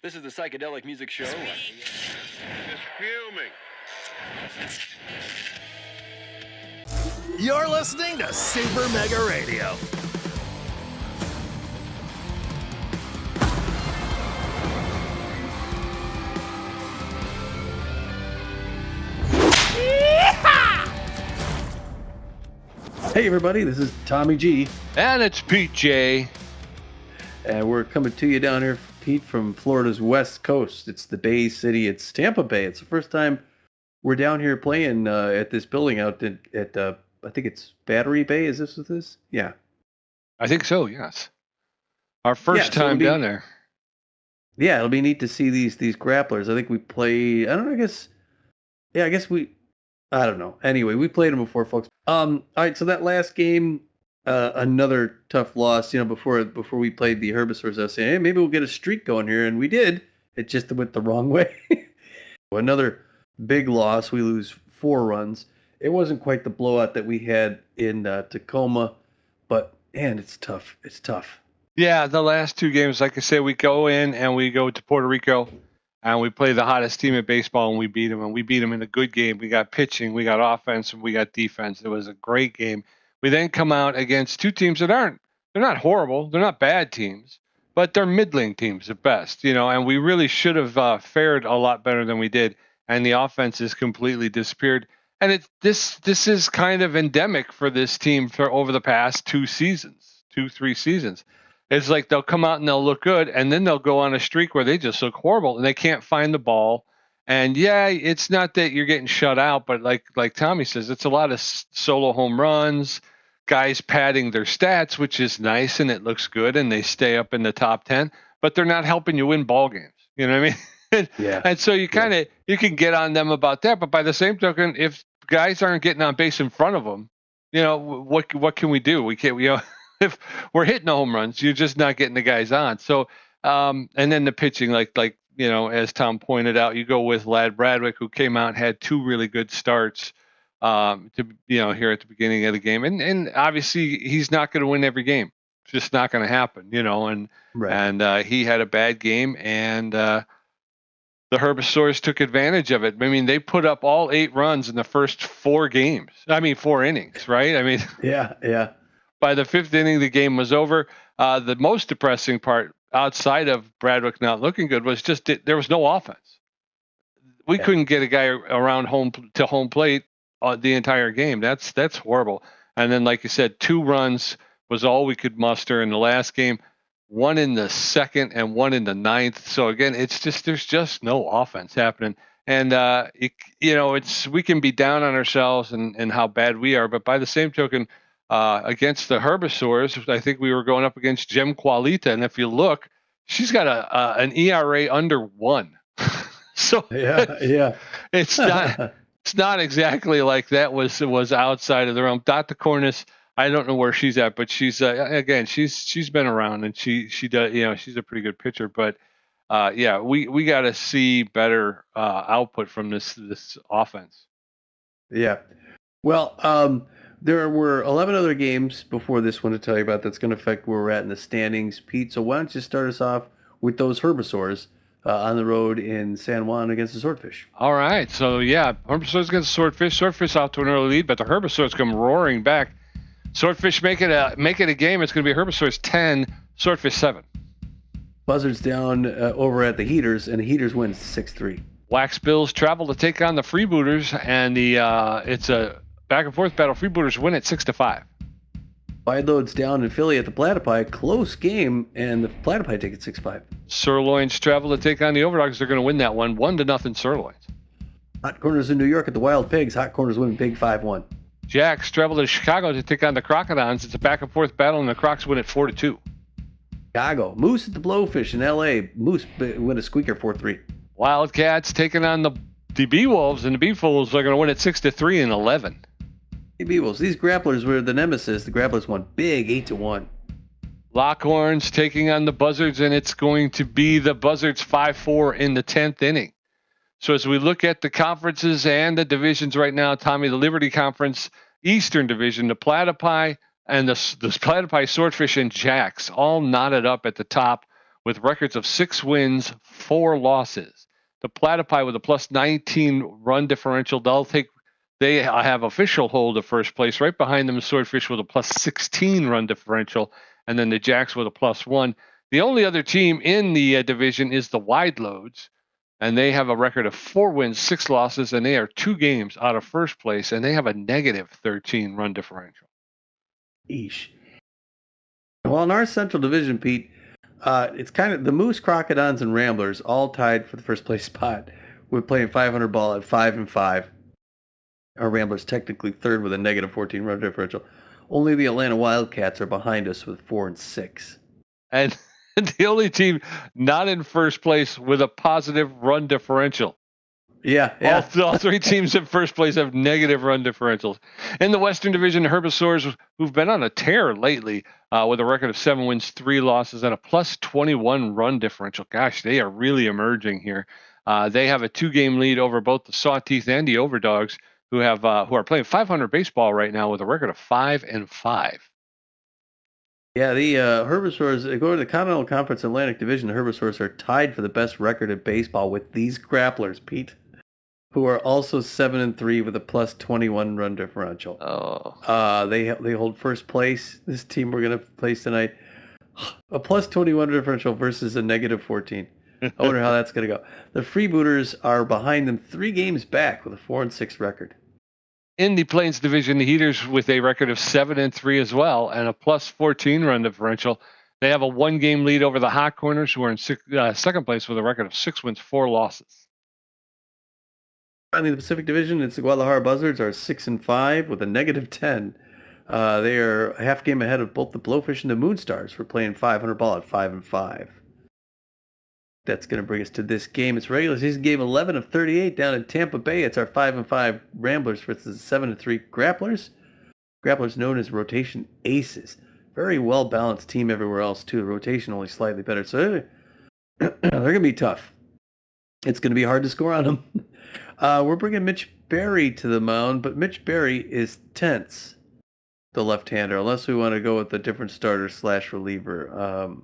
This is the Psychedelic Music Show. Just fuming. You're listening to Super Mega Radio. Hey everybody, this is Tommy G. And it's Pete J. And we're coming to you down here, Pete, from Florida's West Coast. It's the Bay City, it's Tampa Bay. It's the first time we're down here playing at this building out at I think it's Battery Bay. Is this what this is? Yeah. I think so, yes. Our first time down there. Yeah, it'll be neat to see these grapplers. I think we play, I don't know, I guess I don't know. Anyway, we played them before, folks. All right, so that last game, another tough loss. You know, before we played the Herbivores, I was saying, hey, maybe we'll get a streak going here, and we did. It just went the wrong way. Another big loss. We lose 4 runs. It wasn't quite the blowout that we had in Tacoma, but man, it's tough. It's tough. Yeah, the last 2 games, like I said, we go in and we go to Puerto Rico, and we play the hottest team in baseball, and we beat them. And we beat them in a good game. We got pitching, we got offense, and we got defense. It was a great game. We then come out against 2 teams that they're not horrible, they're not bad teams, but they're middling teams at best, you know. And we really should have fared a lot better than we did. And the offense has completely disappeared. And this is kind of endemic for this team for over the past 3 seasons. It's like they'll come out and they'll look good, and then they'll go on a streak where they just look horrible and they can't find the ball. And yeah, it's not that you're getting shut out, but like Tommy says, it's a lot of solo home runs, guys padding their stats, which is nice and it looks good, and they stay up in the top 10, but they're not helping you win ball games. You know what I mean? Yeah. And so you can get on them about that, but by the same token, if guys aren't getting on base in front of them, you know, what can we do? We can't, if we're hitting the home runs, you're just not getting the guys on. So, and then the pitching, like, you know, as Tom pointed out, you go with Lad Bradwick, who came out and had 2 really good starts, here at the beginning of the game. And obviously he's not going to win every game. It's just not going to happen, you know, and he had a bad game, and, the Herbivores took advantage of it. I mean, they put up all 8 runs in the first 4 innings, right? I mean, yeah. By the 5th inning, the game was over. The most depressing part, outside of Bradwick not looking good, was just there was no offense. We couldn't get a guy around home plate the entire game. That's horrible. And then, like you said, 2 runs was all we could muster in the last game. 1 in the 2nd and 1 in the 9th. So again, there's just no offense happening. And we can be down on ourselves and how bad we are, but by the same token, against the Herbivores, I think we were going up against Gem Qualita, and if you look, she's got an ERA under 1. So yeah, it's not exactly like that was outside of the realm. Dr. Cornish, I don't know where she's at, but she's again, she's been around, and she does, you know, she's a pretty good pitcher. But we got to see better output from this offense. Yeah. Well, there were 11 other games before this one to tell you about that's going to affect where we're at in the standings, Pete. So why don't you start us off with those Herbivores on the road in San Juan against the Swordfish? All right. So Herbivores against the Swordfish. Swordfish out to an early lead, but the Herbivores come roaring back. Swordfish make it a game. It's going to be Herbivores 10, Swordfish 7. Buzzards down over at the Heaters, and the Heaters win 6-3. Wax Bills travel to take on the Freebooters, and it's a back and forth battle. Freebooters win it 6-5. Wide Loads down in Philly at the Platypi. Close game, and the Platypi take it 6-5. Sirloins travel to take on the Overdogs. They're going to win that one 1-0 Sirloins. Hot Corners in New York at the Wild Pigs. Hot Corners win big 5-1. Jacks travel to Chicago to take on the Crocodons. It's a back and forth battle, and the Crocs win it 4-2. Chicago. Moose at the Blowfish in L.A. Moose win a squeaker 4-3. Wildcats taking on the Bee-Wolves, and the Bee-Wolves are going to win it 6-3 and 11. Hey, Bee-Wolves. These Grapplers were the nemesis. The Grapplers won big 8-1. Lockhorns taking on the Buzzards, and it's going to be the Buzzards 5-4 in the 10th inning. So as we look at the conferences and the divisions right now, Tommy, the Liberty Conference, Eastern Division, the Platypi and the Platypi, Swordfish, and Jacks all knotted up at the top with records of 6 wins, 4 losses. The Platypi with a plus 19 run differential, they have official hold of first place. Right behind them is Swordfish with a plus 16 run differential, and then the Jacks with a plus 1. The only other team in the division is the Wide Loads, and they have a record of 4 wins, 6 losses, and they are 2 games out of first place, and they have a negative 13 run differential. Eesh. Well, in our Central Division, Pete, it's kind of the Moose, Crocodons, and Ramblers all tied for the first place spot. We're playing 500 ball at 5-5. Our Ramblers technically third with a negative 14 run differential. Only the Atlanta Wildcats are behind us with 4-6. And the only team not in first place with a positive run differential. Yeah. All 3 teams in first place have negative run differentials. In the Western Division, the Herbisaurs, who've been on a tear lately, with a record of 7 wins, 3 losses, and a plus 21 run differential. Gosh, they are really emerging here. They have a 2-game lead over both the Sawteeth and the Overdogs, who are playing 500 baseball right now with a record of 5-5. Yeah, the Herbisaurs, go to the Continental Conference Atlantic Division, the Herbisaurs are tied for the best record in baseball with these Grapplers, Pete, who are also 7-3 with a plus 21 run differential. They hold first place. This team we're going to place tonight, a plus 21 differential versus a negative 14. I wonder how that's going to go. The Freebooters are behind them 3 games back with a 4-6 record. In the Plains Division, the Heaters with a record of 7-3 as well and a plus 14 run differential. They have a 1-game lead over the Hot Corners, who are in second place with a record of 6 wins, 4 losses. In the Pacific Division, it's the Guadalajara Buzzards are 6-5 with a negative 10. They are a half game ahead of both the Blowfish and the Moonstars. We're playing 500 ball at 5-5. That's going to bring us to this game. It's regular season game 11 of 38 down in Tampa Bay. It's our 5-5 Ramblers versus 7-3 Grapplers. Grapplers known as rotation aces. Very well balanced team everywhere else too. The rotation only slightly better. So they're going to be tough. It's going to be hard to score on them. We're bringing Mitch Berry to the mound, but Mitch Berry is tense, the left-hander, unless we want to go with a different starter / reliever.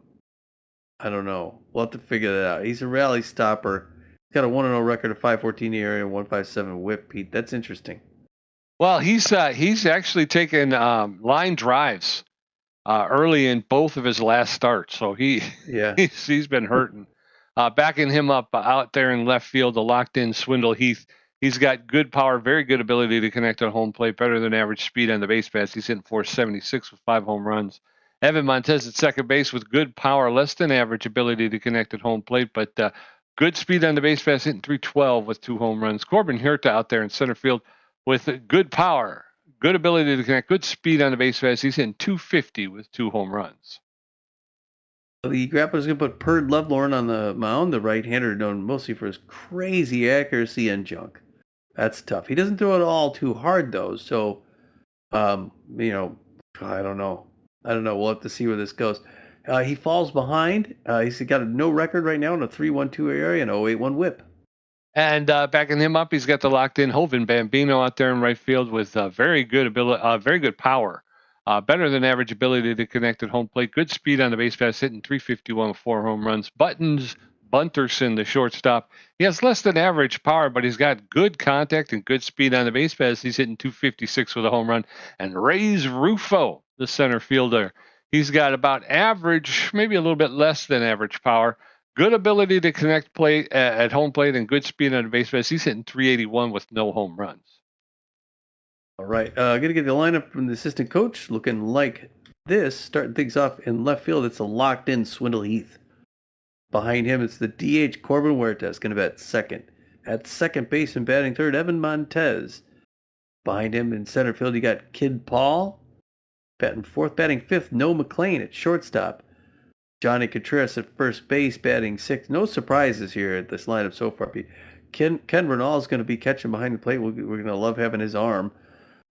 I don't know. We'll have to figure that out. He's a rally stopper. He's got a 1-0 record of 5.14 ERA and 1.57 WHIP, Pete. That's interesting. Well, he's actually taken line drives early in both of his last starts, so he's been hurting. Backing him up out there in left field, the locked-in Swindle Heath. He's got good power, very good ability to connect on home plate, better than average speed on the base paths. He's hitting 476 with 5 home runs. Evan Montez at second base with good power, less than average ability to connect at home plate, but good speed on the base paths, hitting 312 with 2 home runs. Corbin Hirta out there in center field with good power, good ability to connect, good speed on the base paths. He's hitting 250 with 2 home runs. The Grapplers going to put Perd Lovelorn on the mound, the right-hander known mostly for his crazy accuracy and junk. That's tough. He doesn't throw it all too hard, though, so, I don't know. We'll have to see where this goes. He falls behind. He's got a no record right now in a 3.12 area and 0.81 WHIP. And backing him up, he's got the locked-in Hovind Bambino out there in right field with very good ability, very good power, better than average ability to connect at home plate, good speed on the base paths, hitting 351 with 4 home runs. Buttons Bunterson, the shortstop, he has less than average power, but he's got good contact and good speed on the base paths. He's hitting 256 with a home run. And Reyes Rufo, the center fielder, he's got about average, maybe a little bit less than average power. Good ability to connect plate at home plate and good speed on the base paths. He's hitting 381 with no home runs. All right. Going to get the lineup from the assistant coach looking like this. Starting things off in left field, it's a locked-in Swindle Heath. Behind him, it's the DH Corbin Huertas, going to bat second. At second base and batting third, Evan Montez. Behind him in center field, you got Kid Paul. Batting fourth, batting fifth, Noah McLean at shortstop. Johnny Contreras at first base, batting sixth. No surprises here at this lineup so far. Ken Renal is going to be catching behind the plate. We're going to love having his arm.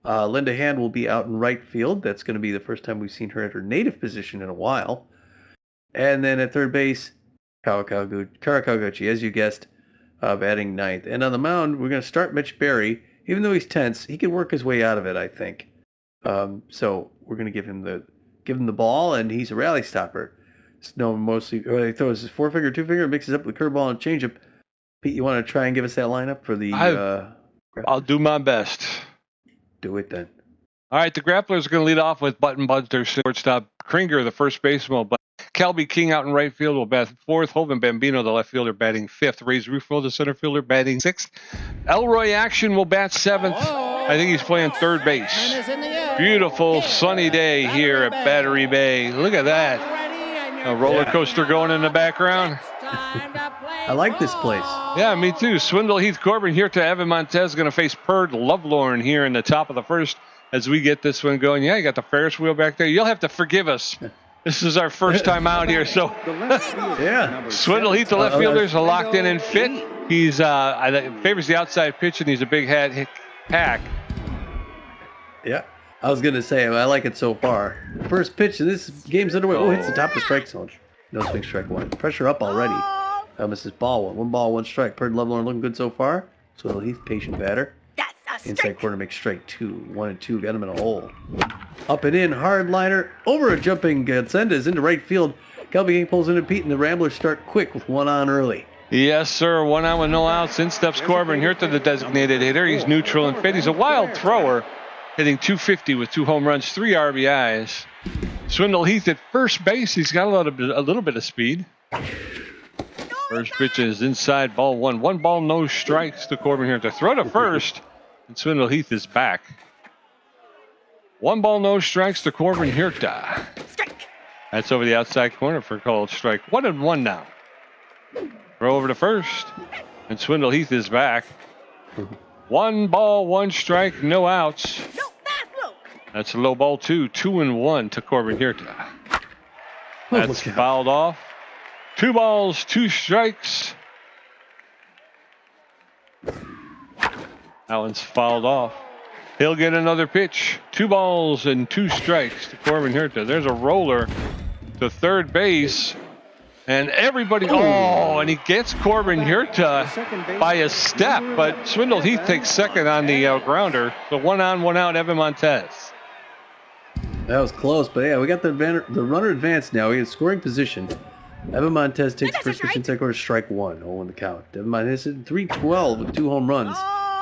Linda Hand will be out in right field. That's going to be the first time we've seen her at her native position in a while. And then at third base, Karakaguchi, as you guessed, batting ninth. And on the mound, we're going to start Mitch Berry. Even though he's tense, he can work his way out of it, I think. So we're going to give him the ball, and he's a rally stopper. Snow mostly. Or he throws his 4-finger, 2-finger, mixes up with the curveball and changeup. Pete, you want to try and give us that lineup for the? I'll do my best. Do it then. All right, the Grapplers are going to lead off with Button Bunter, shortstop. Kringer, the first baseman. Kelby King out in right field will bat fourth. Hovind Bambino, the left fielder, batting fifth. Ray's Rufo, the center fielder, batting sixth. Elroy Action will bat seventh. I think he's playing third base. Beautiful sunny day here at Battery Bay. Look at that. A roller coaster going in the background. I like this place. Yeah, me too. Swindle, Heath Corbin here to Evan Montez. Going to face Perd Lovelorn here in the top of the first as we get this one going. Yeah, you got the Ferris wheel back there. You'll have to forgive us. This is our first time out here, so yeah. Swindle Heath, the left fielders, are locked in and fit. He's favors the outside pitch, and he's a big hack. Yeah, I was gonna say I like it so far. First pitch, and this game's underway. Oh, hits the top of the strike zone. No swing, strike one. Pressure up already. Misses ball one. 1 ball, 1 strike. Perd Lovelorn looking good so far. Swindle Heath, patient batter. Inside corner makes strike 2. 1 and 2. Got him in a hole. Up and in. Hard liner. Over a jumping Gatsendez into right field. Kelby King pulls into Pete, and the Ramblers start quick with 1 on early. Yes, sir. 1 out with no outs. In steps Corbin here to the designated hitter. He's neutral and fit. He's a wild thrower, hitting .250 with 2 home runs, 3 RBIs. Swindle Heath at first base. He's got a little bit of speed. First pitch is inside, ball 1. 1 ball, no strikes to Corbin here to throw to first. And Swindle Heath is back. 1 ball, no strikes to Corbin Hirta. That's over the outside corner for a called strike. 1 and 1 now. Throw over to first. And Swindle Heath is back. 1 ball, 1 strike, no outs. That's a low ball 2. 2 and 1 to Corbin Hirta. That's fouled off. 2 balls, 2 strikes. That one's fouled off. He'll get another pitch. 2 balls and 2 strikes to Corbin Hirta. There's a roller to third base. And everybody, and he gets Corbin Hirta by a step. But Swindle Heath takes second on the grounder. So 1 on, 1 out, Evan Montez. That was close, but yeah, we got the runner advanced now. We in scoring position. Evan Montez takes first pitch inside corner, strike 1. 0 in the count. Evan Montez hit .312 with 2 home runs.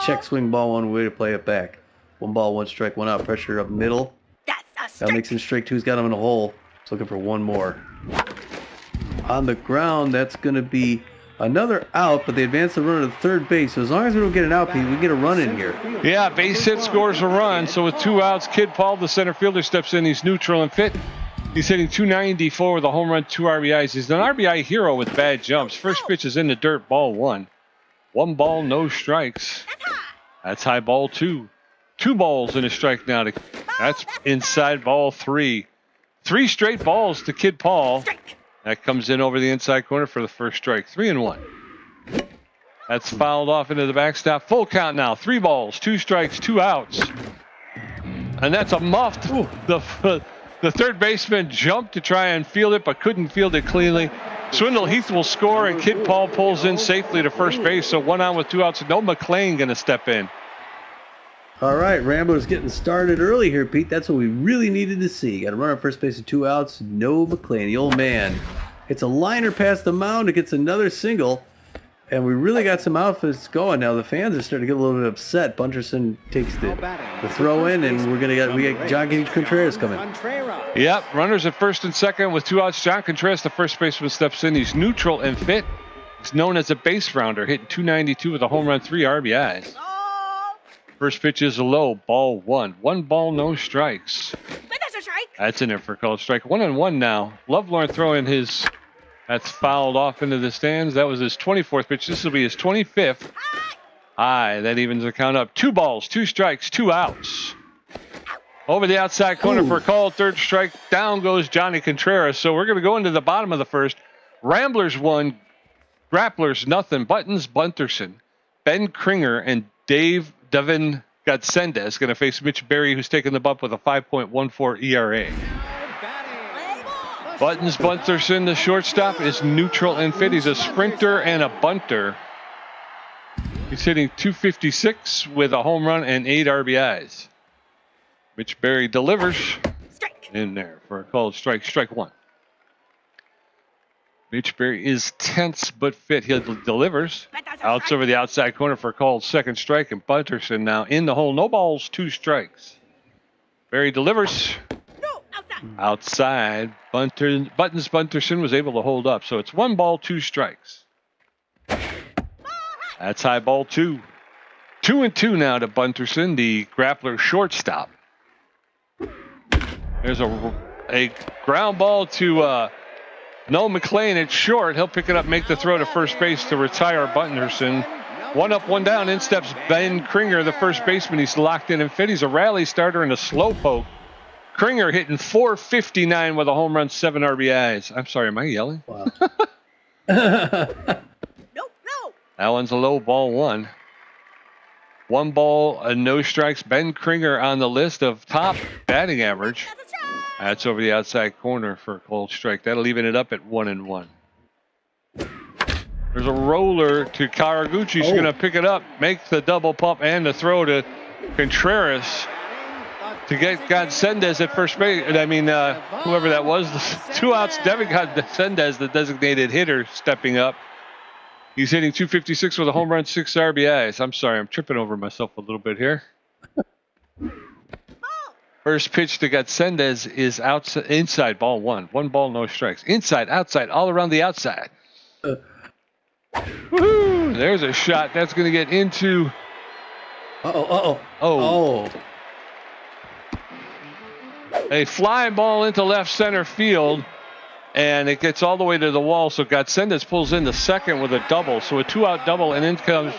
Check swing ball 1, way to play it back. 1 ball, 1 strike, 1 out. Pressure up middle. That makes him strike 2. He's got him in a hole. He's looking for 1 more. On the ground, that's going to be another out, but they advance the runner to third base. So as long as we don't get an out, Pete, we get a run in here. Yeah, base hit scores a run. So with 2 outs, Kid Paul, the center fielder, steps in. He's neutral and fit. He's hitting .294 with a home run, 2 RBIs. He's an RBI hero with bad jumps. First pitch is in the dirt, ball 1. 1 ball, no strikes. That's high, ball 2. 2 balls and a strike now. That's inside, ball 3. 3 straight balls to Kid Paul. That comes in over the inside corner for the first strike. 3 and 1. That's fouled off into the backstop. Full count now. 3 balls, 2 strikes, 2 outs. And that's a muffed. The third baseman jumped to try and field it, but couldn't field it cleanly. Swindle Heath will score, and Kid Paul pulls in safely to first base. So 1 on with 2 outs. No McLean going to step in. All right, Ramblers getting started early here, Pete. That's what we really needed to see. Got a runner on first base with 2 outs. No McLean, the old man. It's a liner past the mound. It gets another single. And we really got some outfits going now. The fans are starting to get a little bit upset. Bunterson takes the throw in, and we got John Contreras coming. Yep, runners at first and second with 2 outs. John Contreras, the first baseman, steps in. He's neutral and fit. He's known as a base rounder, hitting .292 with a home run, 3 RBIs. First pitch is a low, ball 1. 1 ball, no strikes. That's in there for a called strike. 1 and 1 now. Lovelorn throwing his. That's fouled off into the stands. That was his 24th pitch. This will be his 25th. High. That evens the count up. 2 balls, 2 strikes, 2 outs. Over the outside corner for a call. Third strike. Down goes Johnny Contreras. So we're going to go into the bottom of the first. Ramblers 1, Grapplers nothing. Buttons Bunterson, Ben Kringer, and Devin Gatsendez going to face Mitch Berry, who's taking the bump with a 5.14 ERA. Buttons Bunterson, the shortstop, is neutral and fit. He's a sprinter and a bunter. He's hitting .256 with a home run and 8 RBIs. Mitch Berry delivers in there for a called strike. Strike 1. Mitch Berry is tense but fit. He delivers. Outs over the outside corner for a called second strike, and Bunterson now in the hole. No balls, 2 strikes. Berry delivers. Outside. Buttons Bunterson was able to hold up. So it's 1 ball, 2 strikes. That's high ball 2. 2-2 now to Bunterson, the Grappler shortstop. There's a ground ball to Noel McLean at short. He'll pick it up, make the throw to first base to retire Bunterson. 1 up, 1 down. In steps Ben Kringer, the first baseman. He's locked in and fit. He's a rally starter and a slow poke. Kringer hitting .459 with a home run, 7 RBIs. I'm sorry, am I yelling? Wow. That one's a low ball 1. 1 ball, no strikes. Ben Kringer on the list of top batting average. That's over the outside corner for a cold strike. That'll even it up at 1-1. There's a roller to Karaguchi. He's going to pick it up, make the double pump and the throw to Contreras to get Godsendez at first base. I mean, whoever that was, the 2 outs. Devin Godsendez, the designated hitter, stepping up. He's hitting .256 with a home run, 6 RBIs. I'm sorry, I'm tripping over myself a little bit here. First pitch to Godsendez is outside, inside, ball 1. 1 ball, no strikes. Inside, outside, all around the outside. Woo-hoo! There's a shot. That's going to get into... Oh. A flying ball into left center field. And it gets all the way to the wall, so Godsendez pulls in the second with a double. So a 2-out double, and in comes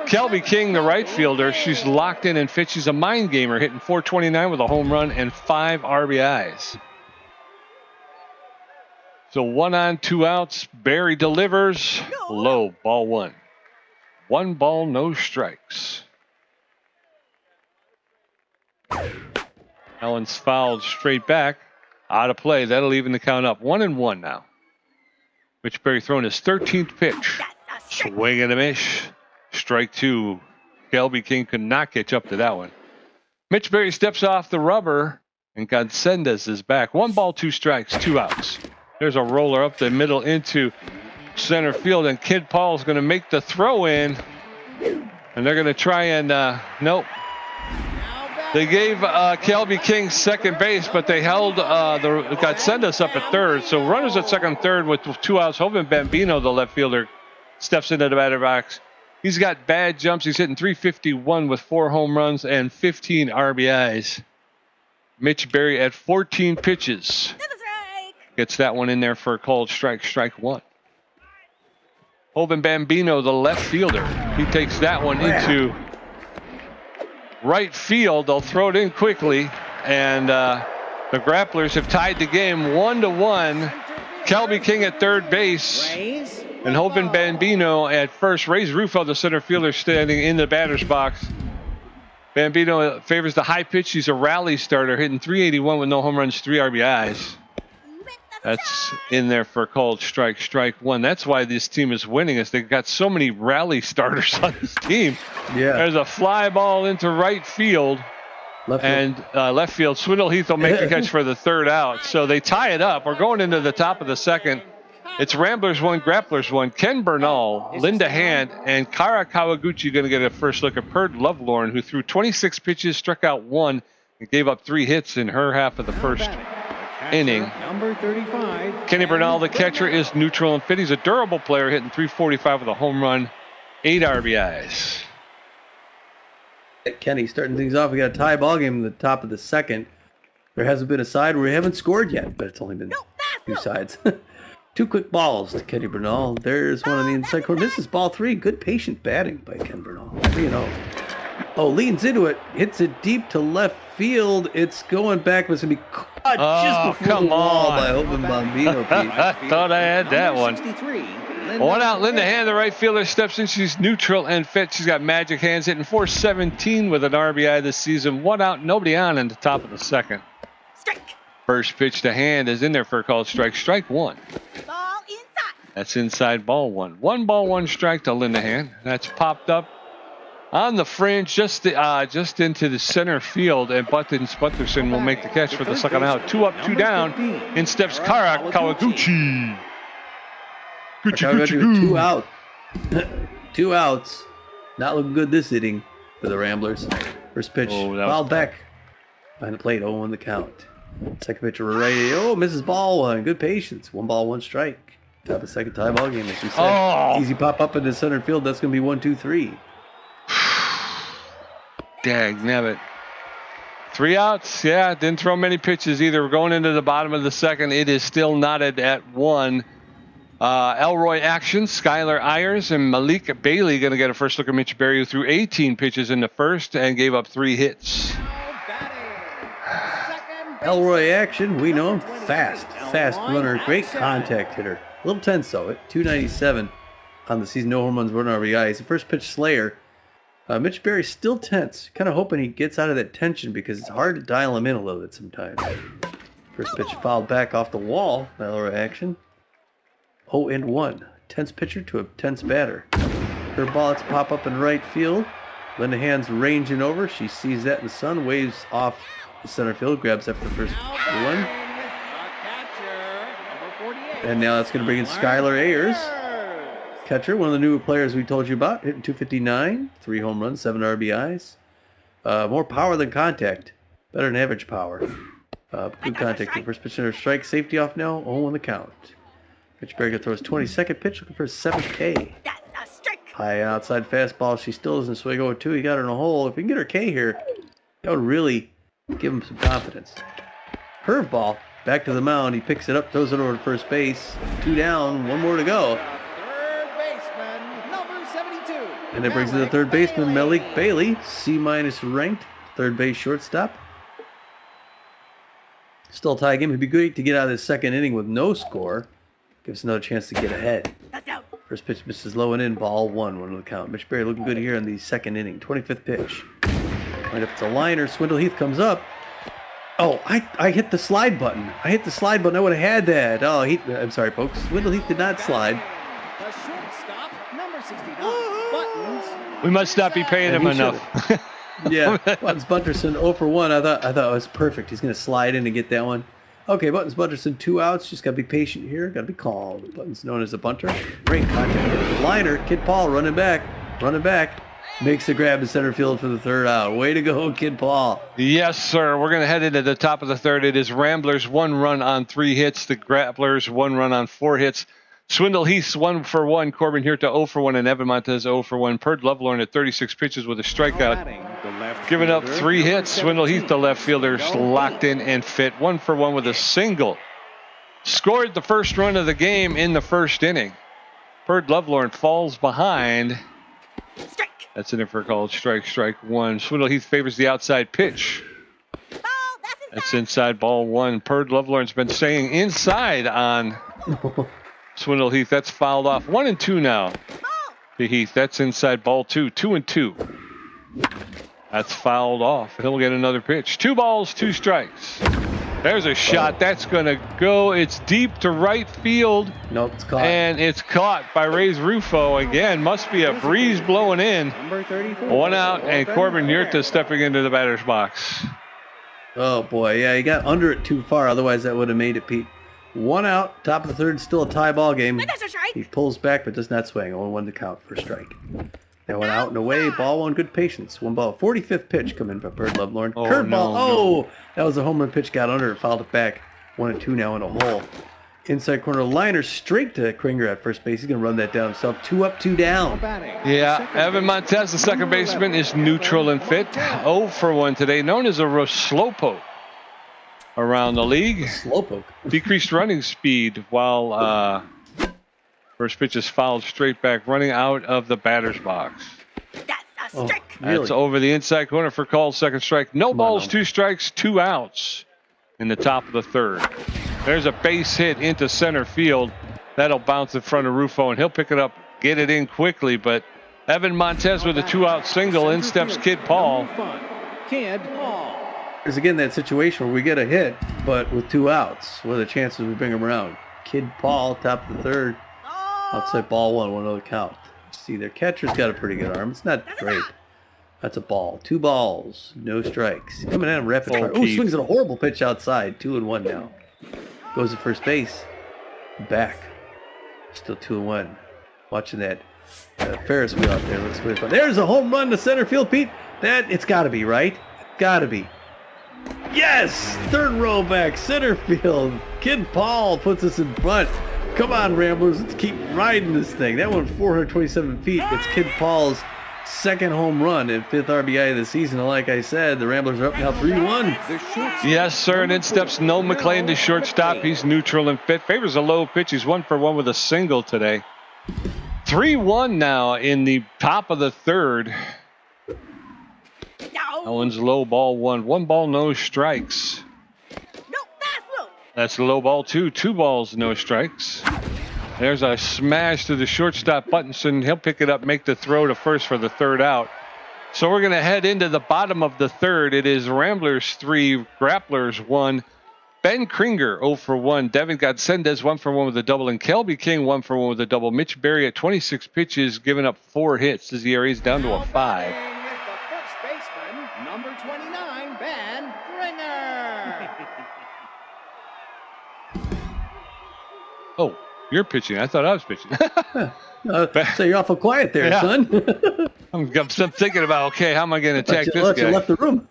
Kelby King, the right fielder. She's locked in and fit. She's a mind gamer, hitting .429 with a home run and 5 RBIs. So 1 on, 2 outs. Berry delivers. Low, ball 1. 1 ball, no strikes. That one's fouled straight back. Out of play. That'll even the count up. 1-1 now. Mitch Berry throwing his 13th pitch. Swing and a miss. Strike 2. Kelby King could not catch up to that one. Mitch Berry steps off the rubber, and Godsendez is back. 1 ball, 2 strikes, 2 outs. There's a roller up the middle into center field, and Kid Paul's going to make the throw in, and they're going to try and nope. They gave Kelby King second base, but they held Godsendez up at third. So runners at second and third with 2 outs. Hovind Bambino, the left fielder, steps into the batter box. He's got bad jumps. He's hitting .351 with 4 home runs and 15 RBIs. Mitch Berry at 14 pitches. Gets that one in there for a called strike, strike 1. Hovind Bambino, the left fielder. He takes that one into right field. They'll throw it in quickly, and the Grapplers have tied the game 1-1. Kelby King at third base, and Hovind Bambino at first. Ray's Rufo, the center fielder, standing in the batter's box. Bambino favors the high pitch. He's a rally starter, hitting .381 with no home runs, 3 RBIs. That's in there for a called strike, strike 1. That's why this team is winning, is they've got so many rally starters on this team. Yeah. There's a fly ball into right field. Left field. Swindle Heath will make the catch for the 3rd out. So they tie it up. We're going into the top of the 2nd. It's Ramblers 1, Grapplers 1. Ken Bernal, Linda Hand, and Kara Kawaguchi going to get a first look at Perd Lovelorn, who threw 26 pitches, struck out 1, and gave up 3 hits in her half of the first inning. Number 35. Kenny Bernal, the catcher, is neutral and fit. He's a durable player, hitting .345 with a home run, 8 RBIs. Kenny starting things off. We got a tie ball game in the top of the 2nd. There hasn't been a side where we haven't scored yet, but it's only been 2 sides. 2 quick balls to Kenny Bernal. There's one on the inside corner. This is ball 3. Good patient batting by Ken Bernal. You know. Oh, leans into it, hits it deep to left field. It's going back, but it's going to be caught just before the wall by Hovind Bambino. I thought I had that one. 1 out, Linda Hand, the right fielder, steps in. She's neutral and fit. She's got magic hands, hitting .417 with an RBI this season. 1 out, nobody on in the top of the 2nd. Strike. First pitch to Hand is in there for a called strike, strike 1. Ball inside. That's inside, ball 1. 1 ball, 1 strike to Linda Hand. That's popped up on the fringe, just into the center field, and Buttons Bunterson will make the catch for the 2nd out. 2 up, 2 down. In steps Kara Kawaguchi. Gucci, with 2 out. 2 outs. Not looking good this inning for the Ramblers. First pitch, fouled back. Behind the plate, 0-1 the count. Second pitch, right. Oh, misses ball one. Good patience. 1 ball, 1 strike. Top of the second tie ball game, as you said. Easy pop up into center field. That's going to be 1-2-3. Dag nabbit. 3 outs. Yeah, didn't throw many pitches either. We're going into the bottom of the second. It is still knotted at 1. Elroy action. Skylar Ayers and Malik Bailey going to get a first look at Mitch Berry, who threw 18 pitches in the first and gave up 3 hits. Elroy action. We know him. Fast runner. Great contact hitter. A little tense though. At 297 on the season. No home runs, 1 RBI. He's the first pitch slayer. Mitch Berry's still tense. Kind of hoping he gets out of that tension because it's hard to dial him in a little bit sometimes. First pitch fouled back off the wall. Elroy action. 0-1. Tense pitcher to a tense batter. Her ball, it's pop up in right field. Linda Hand's ranging over. She sees that in the sun. Waves off the center field. Grabs after the first one. And now that's going to bring in Skylar Ayers. Catcher, one of the newer players we told you about, hitting 259, 3 home runs, 7 RBIs. More power than contact. Better than average power. Good contact. First pitch center strike. Safety off now. 0-1 the count. Mitch Berry throws 22nd pitch, looking for a 7th K. That's a strike. High outside fastball. She still doesn't swing 0-2. He got her in a hole. If he can get her K here, that would really give him some confidence. Curveball. Back to the mound. He picks it up, throws it over to first base. 2 down, 1 more to go. And it brings in the third baseman, Malik Bailey, C- ranked, third base shortstop. Still a tie game. It'd be great to get out of this second inning with no score. Gives us another chance to get ahead. First pitch misses low and in, ball 1 to the count. Mitch Berry looking good here in the second inning. 25th pitch. Right up, it's a liner. Swindle Heath comes up. Oh, I hit the slide button. I would have had that. Oh, I'm sorry, folks. Swindle Heath did not slide. We must not be paying him enough. Yeah, Buttons Bunterson 0 for 1. I thought it was perfect. He's going to slide in and get that one. Okay, Buttons Bunterson 2 outs. Just got to be patient here. Got to be calm. Buttons known as a bunter. Great contact. Liner, Kid Paul running back. Makes the grab to center field for the 3rd out. Way to go, Kid Paul. Yes, sir. We're going to head into the top of the 3rd. It is Ramblers 1 run on 3 hits. The Grapplers 1 run on 4 hits. Swindle Heath's 1 for 1. Corbin Hirta 0 for 1. And Evan Montez 0 for 1. Perd Lovelorn at 36 pitches with a strikeout. Giving up 3 hits. Swindle Heath, the left fielder, locked in and fit. 1 for 1 with a single. Scored the first run of the game in the first inning. Perd Lovelorn falls behind. Strike. That's an in for a called strike. Strike 1. Swindle Heath favors the outside pitch. That's inside, ball 1. Perd Lovelorn's been staying inside on Swindle Heath. That's fouled off. 1-2 now. To Heath. That's inside, ball 2. 2-2. That's fouled off. He'll get another pitch. 2 balls, 2 strikes. There's a shot. That's going to go. It's deep to right field. Nope, it's caught. And it's caught by Ray's Rufo. Again, must be a breeze blowing in. 1 out, and Corbin Yurta stepping into the batter's box. Oh, boy. Yeah, he got under it too far. Otherwise, that would have made it, Pete. 1 out. Top of the 3rd. Still a tie ball game. He pulls back, but does not swing. 0-1 to count for a strike. That went out and away. Ball 1. Good patience. 1 ball. 45th pitch coming from Perd Lovelorn. Curveball. That was a home run pitch. Got under it. Fouled it back. 1-2 now in a hole. Inside corner liner straight to Kringer at first base. He's going to run that down himself. 2 up, 2 down. Yeah, Evan Montez, the second baseman, is neutral and fit. 0 for 1 today. Known as a slowpoke around the league. Slowpoke. Decreased running speed while first pitch is fouled straight back, running out of the batter's box. That's a strike. Really? That's over the inside corner for called second strike. No balls, 2 strikes, 2 outs in the top of the 3rd. There's a base hit into center field. That'll bounce in front of Rufo, and he'll pick it up, get it in quickly. But Evan Montez with a 2-out single. In steps Kid Paul. There's again that situation where we get a hit, but with 2 outs. What are the chances we bring him around? Kid Paul, top of the 3rd. Outside ball 1 to the count. See, their catcher's got a pretty good arm. It's not great. That's a ball. 2 balls, no strikes. Coming at him rapid fire. Oh, swings at a horrible pitch outside. 2-1 now. Goes to first base. Back. Still 2-1. Watching that Ferris wheel out there. Looks really fun. There's a home run to center field, Pete. It's got to be, right? Got to be. Yes! Third row back, center field. Kid Paul puts us in front. Come on, Ramblers. Let's keep riding this thing. That went 427 feet. It's Kid Paul's second home run and 5th RBI of the season. And like I said, the Ramblers are up now 3-1. Yes, sir. And in steps Noel McLean to shortstop. He's neutral and fit. Favors a low pitch. He's 1 for 1 with a single today. 3-1 now in the top of the third. That one's low, ball 1. 1 ball, no strikes. No, that's low. That's low ball 2. 2 balls, no strikes. There's a smash to the shortstop Buttonson. He'll pick it up, make the throw to first for the third out. So we're going to head into the bottom of the third. It is Ramblers 3, Grapplers 1. Ben Kringer 0 for 1. Devin Godsendez 1 for 1 with a double. And Kelby King 1 for 1 with a double. Mitch Berry at 26 pitches, giving up 4 hits. His ERA is down to a 5. Number 29, Ben Kringer. Oh, you're pitching. I thought I was pitching. So you're awful quiet there, Yeah. son. I'm thinking about, okay, how am I going to attack this You guy? left the room.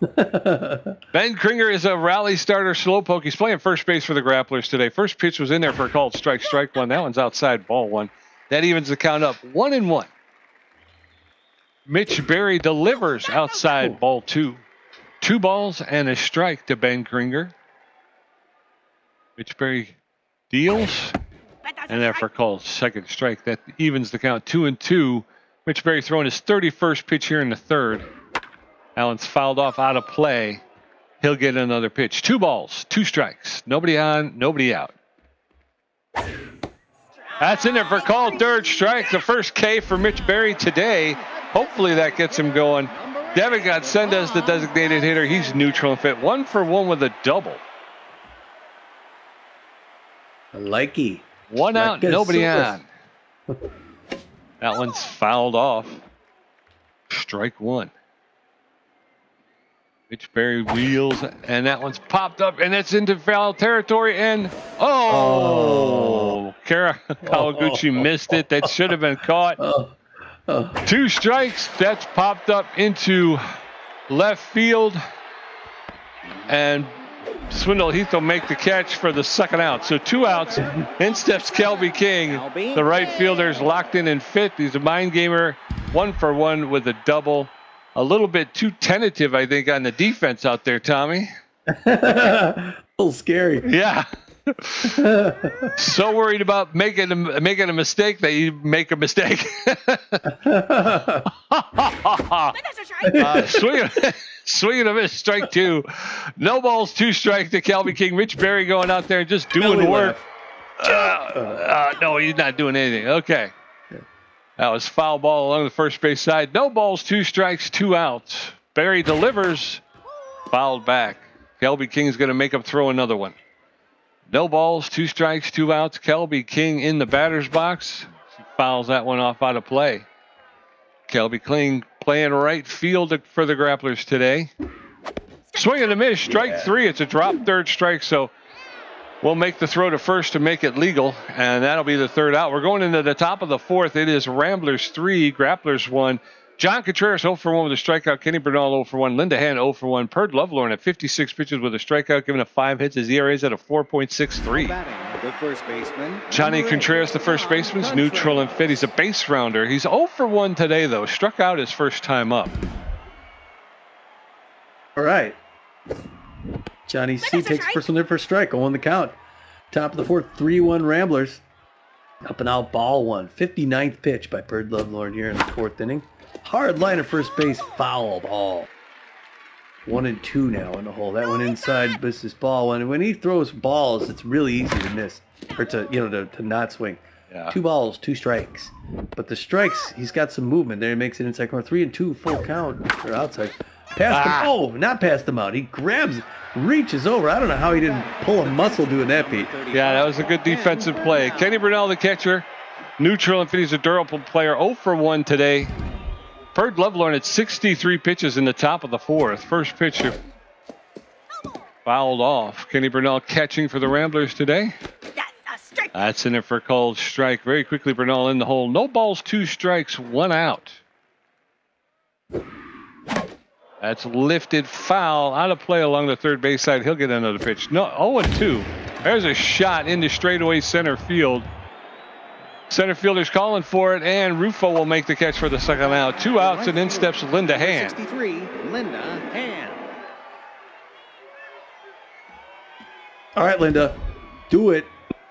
Ben Kringer is a rally starter slowpoke. He's playing first base for the Grapplers today. First pitch was in there for a called strike 1. That one's outside, ball 1. That evens the count up 1-1. Mitch Berry delivers outside, ball 2. 2 balls and a strike to Ben Kringer. Mitch Berry deals. And therefore called second strike. That evens the count 2-2. Mitch Berry throwing his 31st pitch here in the third. Allen's fouled off out of play. He'll get another pitch. 2 balls, 2 strikes. Nobody on, nobody out. That's in there for called third strike. The first K for Mitch Berry today. Hopefully that gets him going. Devin Godsendez, the designated hitter. He's neutral and fit. 1 for 1 with a double. Likey. 1 out, nobody Silvers. on. That one's fouled off. Strike 1. Mitch Berry wheels, and that one's popped up, and it's into foul territory, and Kara Kawaguchi missed it. That should have been caught. 2 strikes. That's popped up into left field, and Swindle Heath will make the catch for the second out. So 2 outs. In steps Kelby King. The right fielder's locked in and fit. He's a mind gamer. 1 for 1 with a double. A little bit too tentative, I think, on the defense out there, Tommy. A little scary. Yeah. So worried about making a mistake that you make a mistake. Swinging a miss, strike 2. No balls, 2 strikes to Kelby King. Mitch Berry going out there and just doing work. No, he's not doing anything. Okay. That was foul ball along the first base side. No balls, 2 strikes, 2 outs. Berry delivers. Fouled back. Kelby King's going to make him throw another one. No balls, 2 strikes, 2 outs. Kelby King in the batter's box. He fouls that one off out of play. Kelby King playing right field for the Grapplers today. Swing and a miss, strike 3. It's a drop third strike, so we'll make the throw to first to make it legal, and that'll be the third out. We're going into the top of the fourth. It is Ramblers 3, Grapplers 1. John Contreras 0 for 1 with a strikeout. Kenny Bernal 0 for 1. Linda Hand 0 for 1. Perd Lovelorn at 56 pitches with a strikeout, giving up 5 hits. His ERA is at a 4.63. The first baseman. Johnny Contreras, the first baseman, is neutral and fit. He's a base rounder. He's 0 for 1 today, though. Struck out his first time up. All right. Johnny C takes personal hit for strike. 0 on the count. Top of the fourth, 3-1 Ramblers. Up and out, ball 1. 59th pitch by Perd Lovelorn here in the 4th inning. Hard line at first base, foul ball. 1-2 now in the hole. That one inside, misses ball 1. And when he throws balls, it's really easy to miss, or to not swing. Yeah. 2 balls, 2 strikes. But the strikes, he's got some movement there. He makes it inside corner. 3-2, full count, or outside. Past him. Oh, not past him out. He grabs, reaches over. I don't know how he didn't pull a muscle doing that, Pete. Yeah, that was a good defensive play. Kenny Bernal, the catcher, neutral and fit. He's a durable player. 0 for 1 today. Perd Lovelorn at 63 pitches in the top of the fourth. First pitch fouled off. Kenny Bernal catching for the Ramblers today. That's a strike. That's in it for a called strike. Very quickly, Bernal in the hole. No balls, 2 strikes, 1 out. That's lifted foul. Out of play along the third base side. He'll get another pitch. No, 0-2. There's a shot into straightaway center field. Center fielder's calling for it, and Rufo will make the catch for the second out. 2 outs, and in steps Linda Hand. 63, Linda Hand. All right, Linda, do it.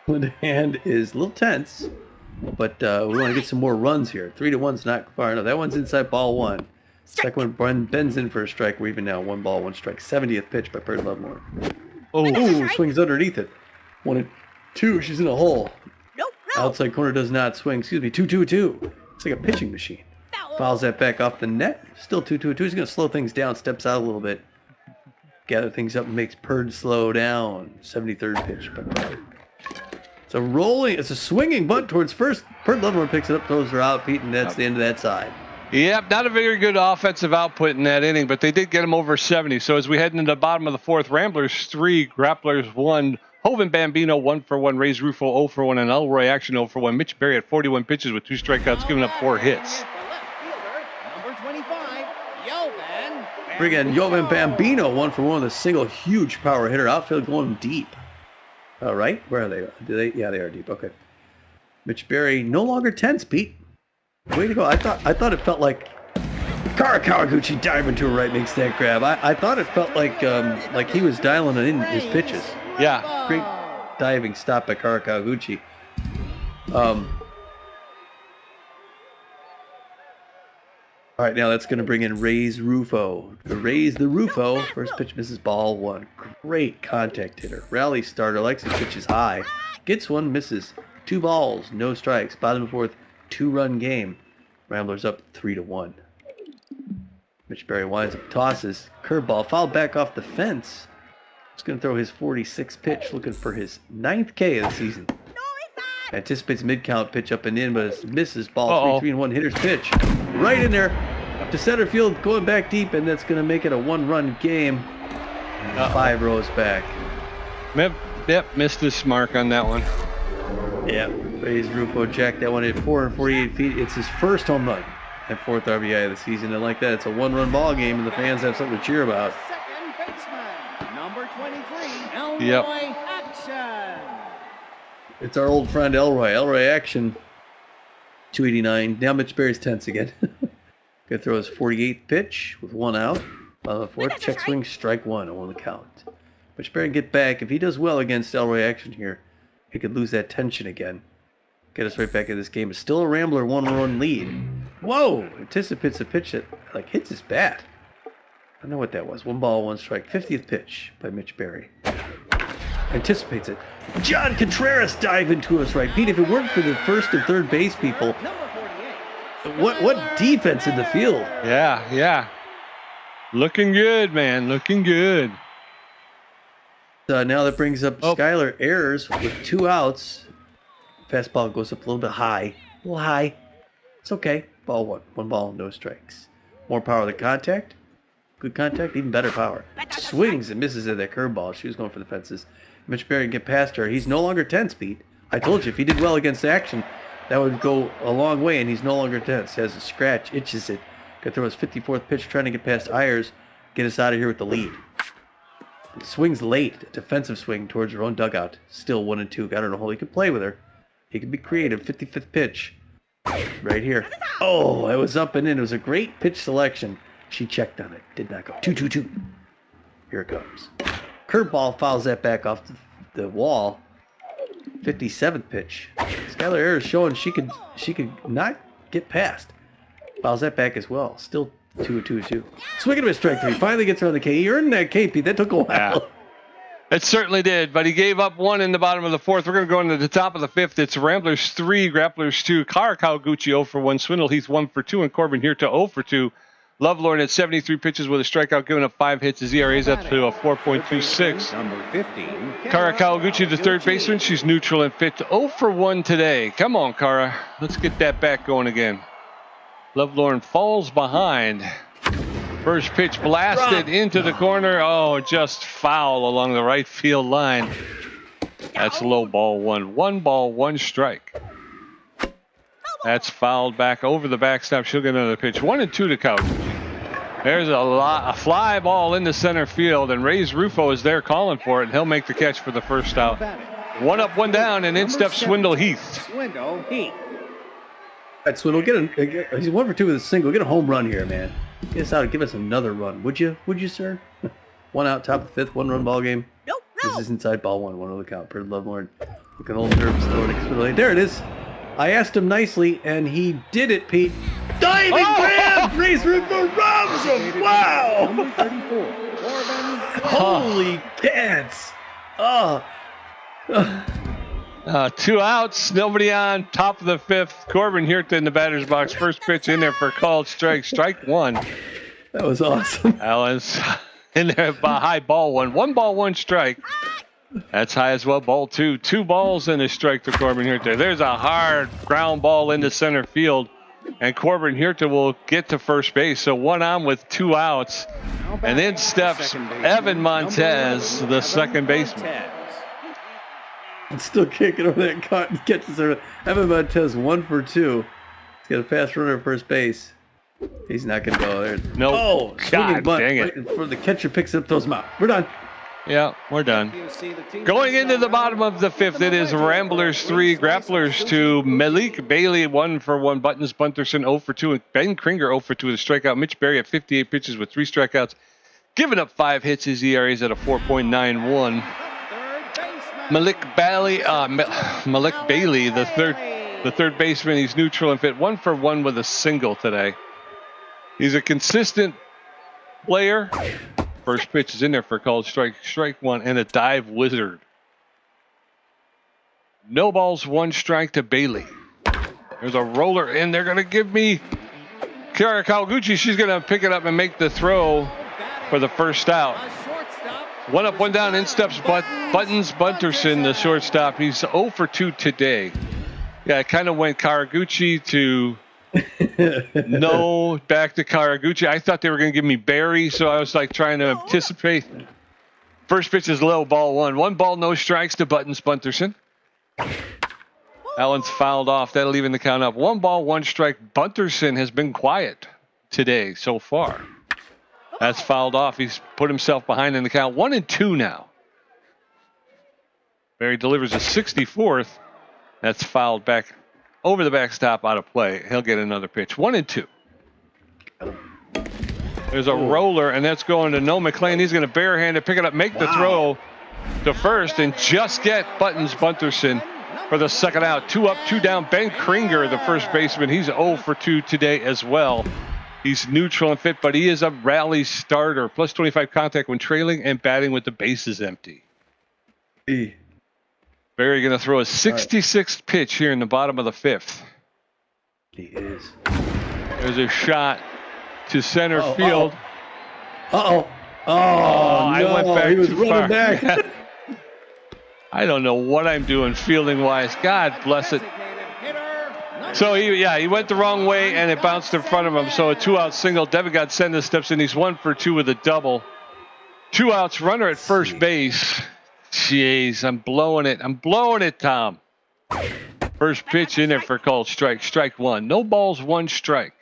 Linda Hand is a little tense, but we want to get some more runs here. 3-1's not far enough. That one's inside ball 1. Second one bends in for a strike. We're even now 1 ball, 1 strike. 70th pitch by Purdy Lovemore. Oh, swings underneath it. 1-2. She's in a hole. Nope, no. Outside corner does not swing. Excuse me, 2-2-2. It's like a pitching machine. Fouls that back off the net. Still 2-2-2. He's going to slow things down, steps out a little bit. Gather things up and makes Purd slow down. 73rd pitch by Purd. It's a rolling, it's a swinging bunt towards first. Purd Lovemore picks it up, throws her out, Pete, and that's the end of that side. Yep, not a very good offensive output in that inning, but they did get him over 70. So as we head into the bottom of the 4th, Ramblers 3, Grapplers 1, Hovind Bambino 1 for 1, Rays Rufo 0 for 1, and Elroy Action 0 for 1. Mitch Berry at 41 pitches with 2 strikeouts, giving up 4 hits. Number 25, Yovan. Bring in Yovan Bambino, 1 for 1 with a single huge power hitter. Outfield going deep. All right, where are they? Yeah, they are deep. Okay. Mitch Berry no longer tense, Pete. Way to go. I thought it felt like Kara Kawaguchi diving to her right makes that grab. I thought it felt like he was dialing in his pitches. Yeah. Great diving stop by Kara Kawaguchi. All right, now that's going to bring in Rays Rufo. Rays the Rufo. First pitch misses ball 1. Great contact hitter. Rally starter. Likes his pitches high. Gets 1, misses. 2 balls, no strikes. Bottom of the 4th, 2-run game. Ramblers up 3-1. Mitch Berry winds up, tosses. Curveball. Fouled back off the fence. He's going to throw his 46th pitch, looking for his 9th K of the season. Anticipates mid-count pitch up and in, but it misses. Ball 3-1 hitter's pitch. Right in there to center field, going back deep, and that's going to make it a 1-run game. 5 rows back. Yep, missed his mark on that one. Yeah, Rays Rufo jacked that one at 448 feet. It's his first home run and 4th RBI of the season. And like that, it's a 1-run ball game, and the fans have something to cheer about. Second baseman, number 23, Elroy Yep. Action. It's our old friend Elroy. Elroy Action, 289. Now Mitch Berry's tense again. Gonna throw his 48th pitch with 1 out. On the 4th, check swing, strike 1 on the count. Mitch Berry can get back. If he does well against Elroy Action here, he could lose that tension again. Get us right back in this game. It's still a Rambler 1-run lead. Whoa! Anticipates a pitch that hits his bat. I don't know what that was. 1 ball, 1 strike. 50th pitch by Mitch Berry. Anticipates it. John Contreras dive into us right. Pete, if it weren't for the first and third base people, Number 48. what defense in the field? Yeah. Looking good, man. Looking good. Now that brings up Skylar Ayers with 2 outs. Fastball goes up a little bit high. A little high. It's okay. Ball 1. 1 ball, no strikes. More power than contact. Good contact, even better power. Swings and misses at that curveball. She was going for the fences. Mitch Berry can get past her. He's no longer tense, Pete. I told you, if he did well against Action, that would go a long way, and he's no longer tense. He has a scratch, itches it. Could throw his 54th pitch, trying to get past Ayers, get us out of here with the lead. It swings late, a defensive swing towards her own dugout. Still 1-2. Got her in a hole. He could play with her. He could be creative. 55th pitch. Right here. Oh, it was up and in. It was a great pitch selection. She checked on it. Did not go. 2-2-2. Here it comes. Curveball fouls that back off the wall. 57th pitch. Skylar Ayers showing she could not get past. Fouls that back as well. Still 2-2-2. Swinging to a strike 3. Finally gets her on the K. He earned that K, Pete. That took a while. Yeah. It certainly did, but he gave up 1 in the bottom of the 4th. We're going to go into the top of the 5th. It's Ramblers 3, Grapplers 2. Kara Kawaguchi 0 for 1. Swindle Heath 1 for 2. And Corbin here to 0 for 2. Lovelorn at 73 pitches with a strikeout, giving up 5 hits. His ERA is up to a 4.26. Number 15, Kara Kawaguchi, the third baseman. She's neutral and fit. 0 for 1 today. Come on, Kara. Let's get that back going again. Lovelorn falls behind. First pitch blasted into the corner. Oh, just foul along the right field line. That's low ball one. 1 ball, 1 strike. That's fouled back over the backstop. She'll get another pitch. 1-2 to count. There's a fly ball into center field, and Ray's Rufo is there calling for it, and he'll make the catch for the first out. 1 up, 1 down, and in steps Swindle Heath. Swindle Heath. All right, Swindle, he's 1 for 2 with a single. Get a home run here, man. Get us out. Give us another run, would you? Would you, sir? 1 out, top of the 5th, 1-run ball game. Nope, This no. is inside ball 1 on the count. Pretty Lovelorn looking a little nervous. There it is. I asked him nicely, and he did it, Pete. Diving grab! Ray's Rufo robs him! Wow! Number 34, Corbin. Holy cats! Oh. 2 outs, nobody on, top of the 5th. Corbin Huerta in the batter's box. First pitch in there for called strike. Strike 1. That was awesome. Allen's in there by high ball 1. 1 ball, 1 strike. That's high as well. Ball 2. 2 balls and a strike to Corbin Huerta. There's a hard ground ball into center field, and Corbin Huerta will get to first base. So 1 on with 2 outs. And then steps Evan Montez, the second baseman. It's still kicking over that cut and catches her. Evan Montez 1 for 2. He's got a fast runner at first base. He's not going to go there. No. Oh, swinging God bunt dang it. right in front of the catcher, picks it up, throws him out. We're done. Yeah, we're done. Going into the bottom of the 5th, it is Ramblers 3, Grapplers 2. Malik Bailey 1 for 1. Buttons Bunterson 0 for 2. And Ben Kringer 0 for 2 with a strikeout. Mitch Berry at 58 pitches with 3 strikeouts. Giving up 5 hits. His ERA is at a 4.91. Malik Bailey, the third baseman, he's neutral and fit. 1 for 1 with a single today. He's a consistent player. First pitch is in there for a called strike. Strike 1 and a dive wizard. No balls, 1 strike to Bailey. There's a roller, and they're going to give me Kiara Kawaguchi. She's going to pick it up and make the throw for the first out. 1 up, 1 down. In steps Buttons Bunterson, the shortstop. He's 0 for 2 today. Yeah, it kind of went Kawaguchi to no, back to Kawaguchi. I thought they were going to give me Barry, so I was like trying to anticipate. First pitch is low, ball 1. 1 ball, no strikes to Buttons Bunterson. Allen's fouled off. That'll even the count up. 1 ball, 1 strike. Bunterson has been quiet today so far. That's fouled off. He's put himself behind in the count. 1-2 now. Barry delivers a 64th. That's fouled back over the backstop, out of play. He'll get another pitch. 1-2. There's a roller, and that's going to Noah McLean. He's going to barehand it, pick it up, make the throw to first, and just get Buttons Bunterson for the second out. 2 up, 2 down. Ben Kringer, the first baseman, he's 0 for 2 today as well. He's neutral and fit, but he is a rally starter. Plus 25 contact when trailing and batting with the bases empty. Barry going to throw a 66th pitch here in the bottom of the 5th. He is. There's a shot to center field. Oh, no, I went back he was too running far. back. I don't know what I'm doing fielding wise. God bless it. So he went the wrong way and it bounced in front of him. So a 2-out single. Devin Godsenda steps in. He's 1 for 2 with a double. 2 outs. Runner at first base. Jeez, I'm blowing it, Tom. First pitch in there for called strike. Strike 1. No balls, 1 strike.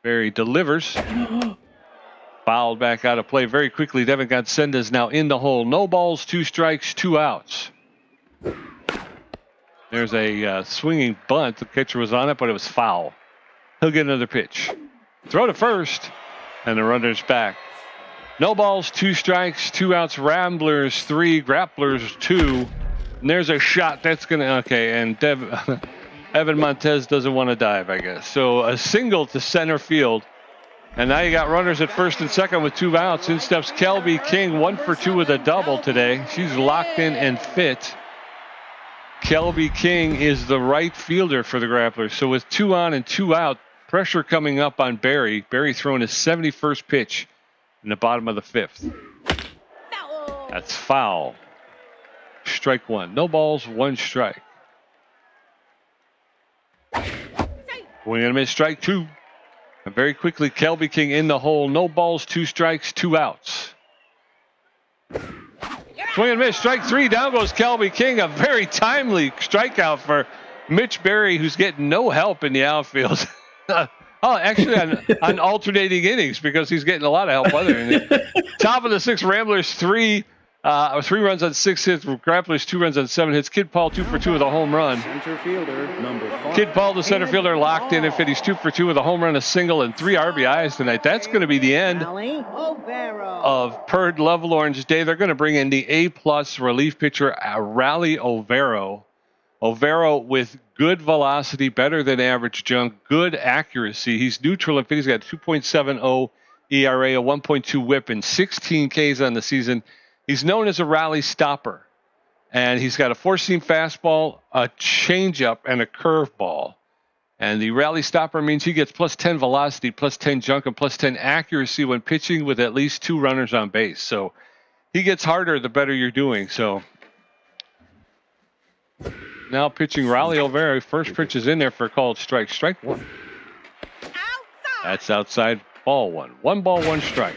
Barry delivers. Fouled back out of play very quickly. Devin Godsenda is now in the hole. No balls, 2 strikes, 2 outs. There's a swinging bunt. The catcher was on it, but it was foul. He'll get another pitch. Throw to first, and the runner's back. No balls, 2 strikes, 2 outs. Ramblers 3, Grapplers 2. And there's a shot that's going to... Okay, and Evan Montez doesn't want to dive, I guess. So a single to center field. And now you got runners at first and second with 2 outs. In steps Kelby King, 1 for 2 with a double today. She's locked in and fit. Kelby King is the right fielder for the Grapplers. So with 2 on and 2 out, pressure coming up on Barry. Barry throwing his 71st pitch in the bottom of the 5th. That's foul. Strike 1. No balls, 1 strike. Swing and a miss, strike 2. And very quickly, Kelby King in the hole. No balls, 2 strikes, 2 outs. Swing and miss. Strike 3. Down goes Kelby King. A very timely strikeout for Mitch Berry, who's getting no help in the outfield. Actually, on alternating innings because he's getting a lot of help other than top of the 6th. Ramblers 3 runs on 6 hits. Grapplers 2 runs on 7 hits. Kid Paul 2 for 2 with a home run. Center fielder, number 5. Kid Paul, the center fielder, locked in and fit. He's 2 for 2 with a home run, a single, and 3 RBIs tonight. That's going to be the end of Perd Level Orange Day. They're going to bring in the A-plus relief pitcher, Rally Overo. Overo with good velocity, better than average junk, good accuracy. He's neutral and fit. He's got 2.70 ERA, a 1.2 whip, and 16 Ks on the season. He's known as a rally stopper. And he's got a 4-seam fastball, a changeup, and a curveball. And the rally stopper means he gets plus 10 velocity, plus 10 junk, and plus 10 accuracy when pitching with at least 2 runners on base. So he gets harder the better you're doing. So now pitching Raleigh Overo. First pitch is in there for a called strike. Strike 1. Outside. That's outside, ball 1. 1 ball, 1 strike.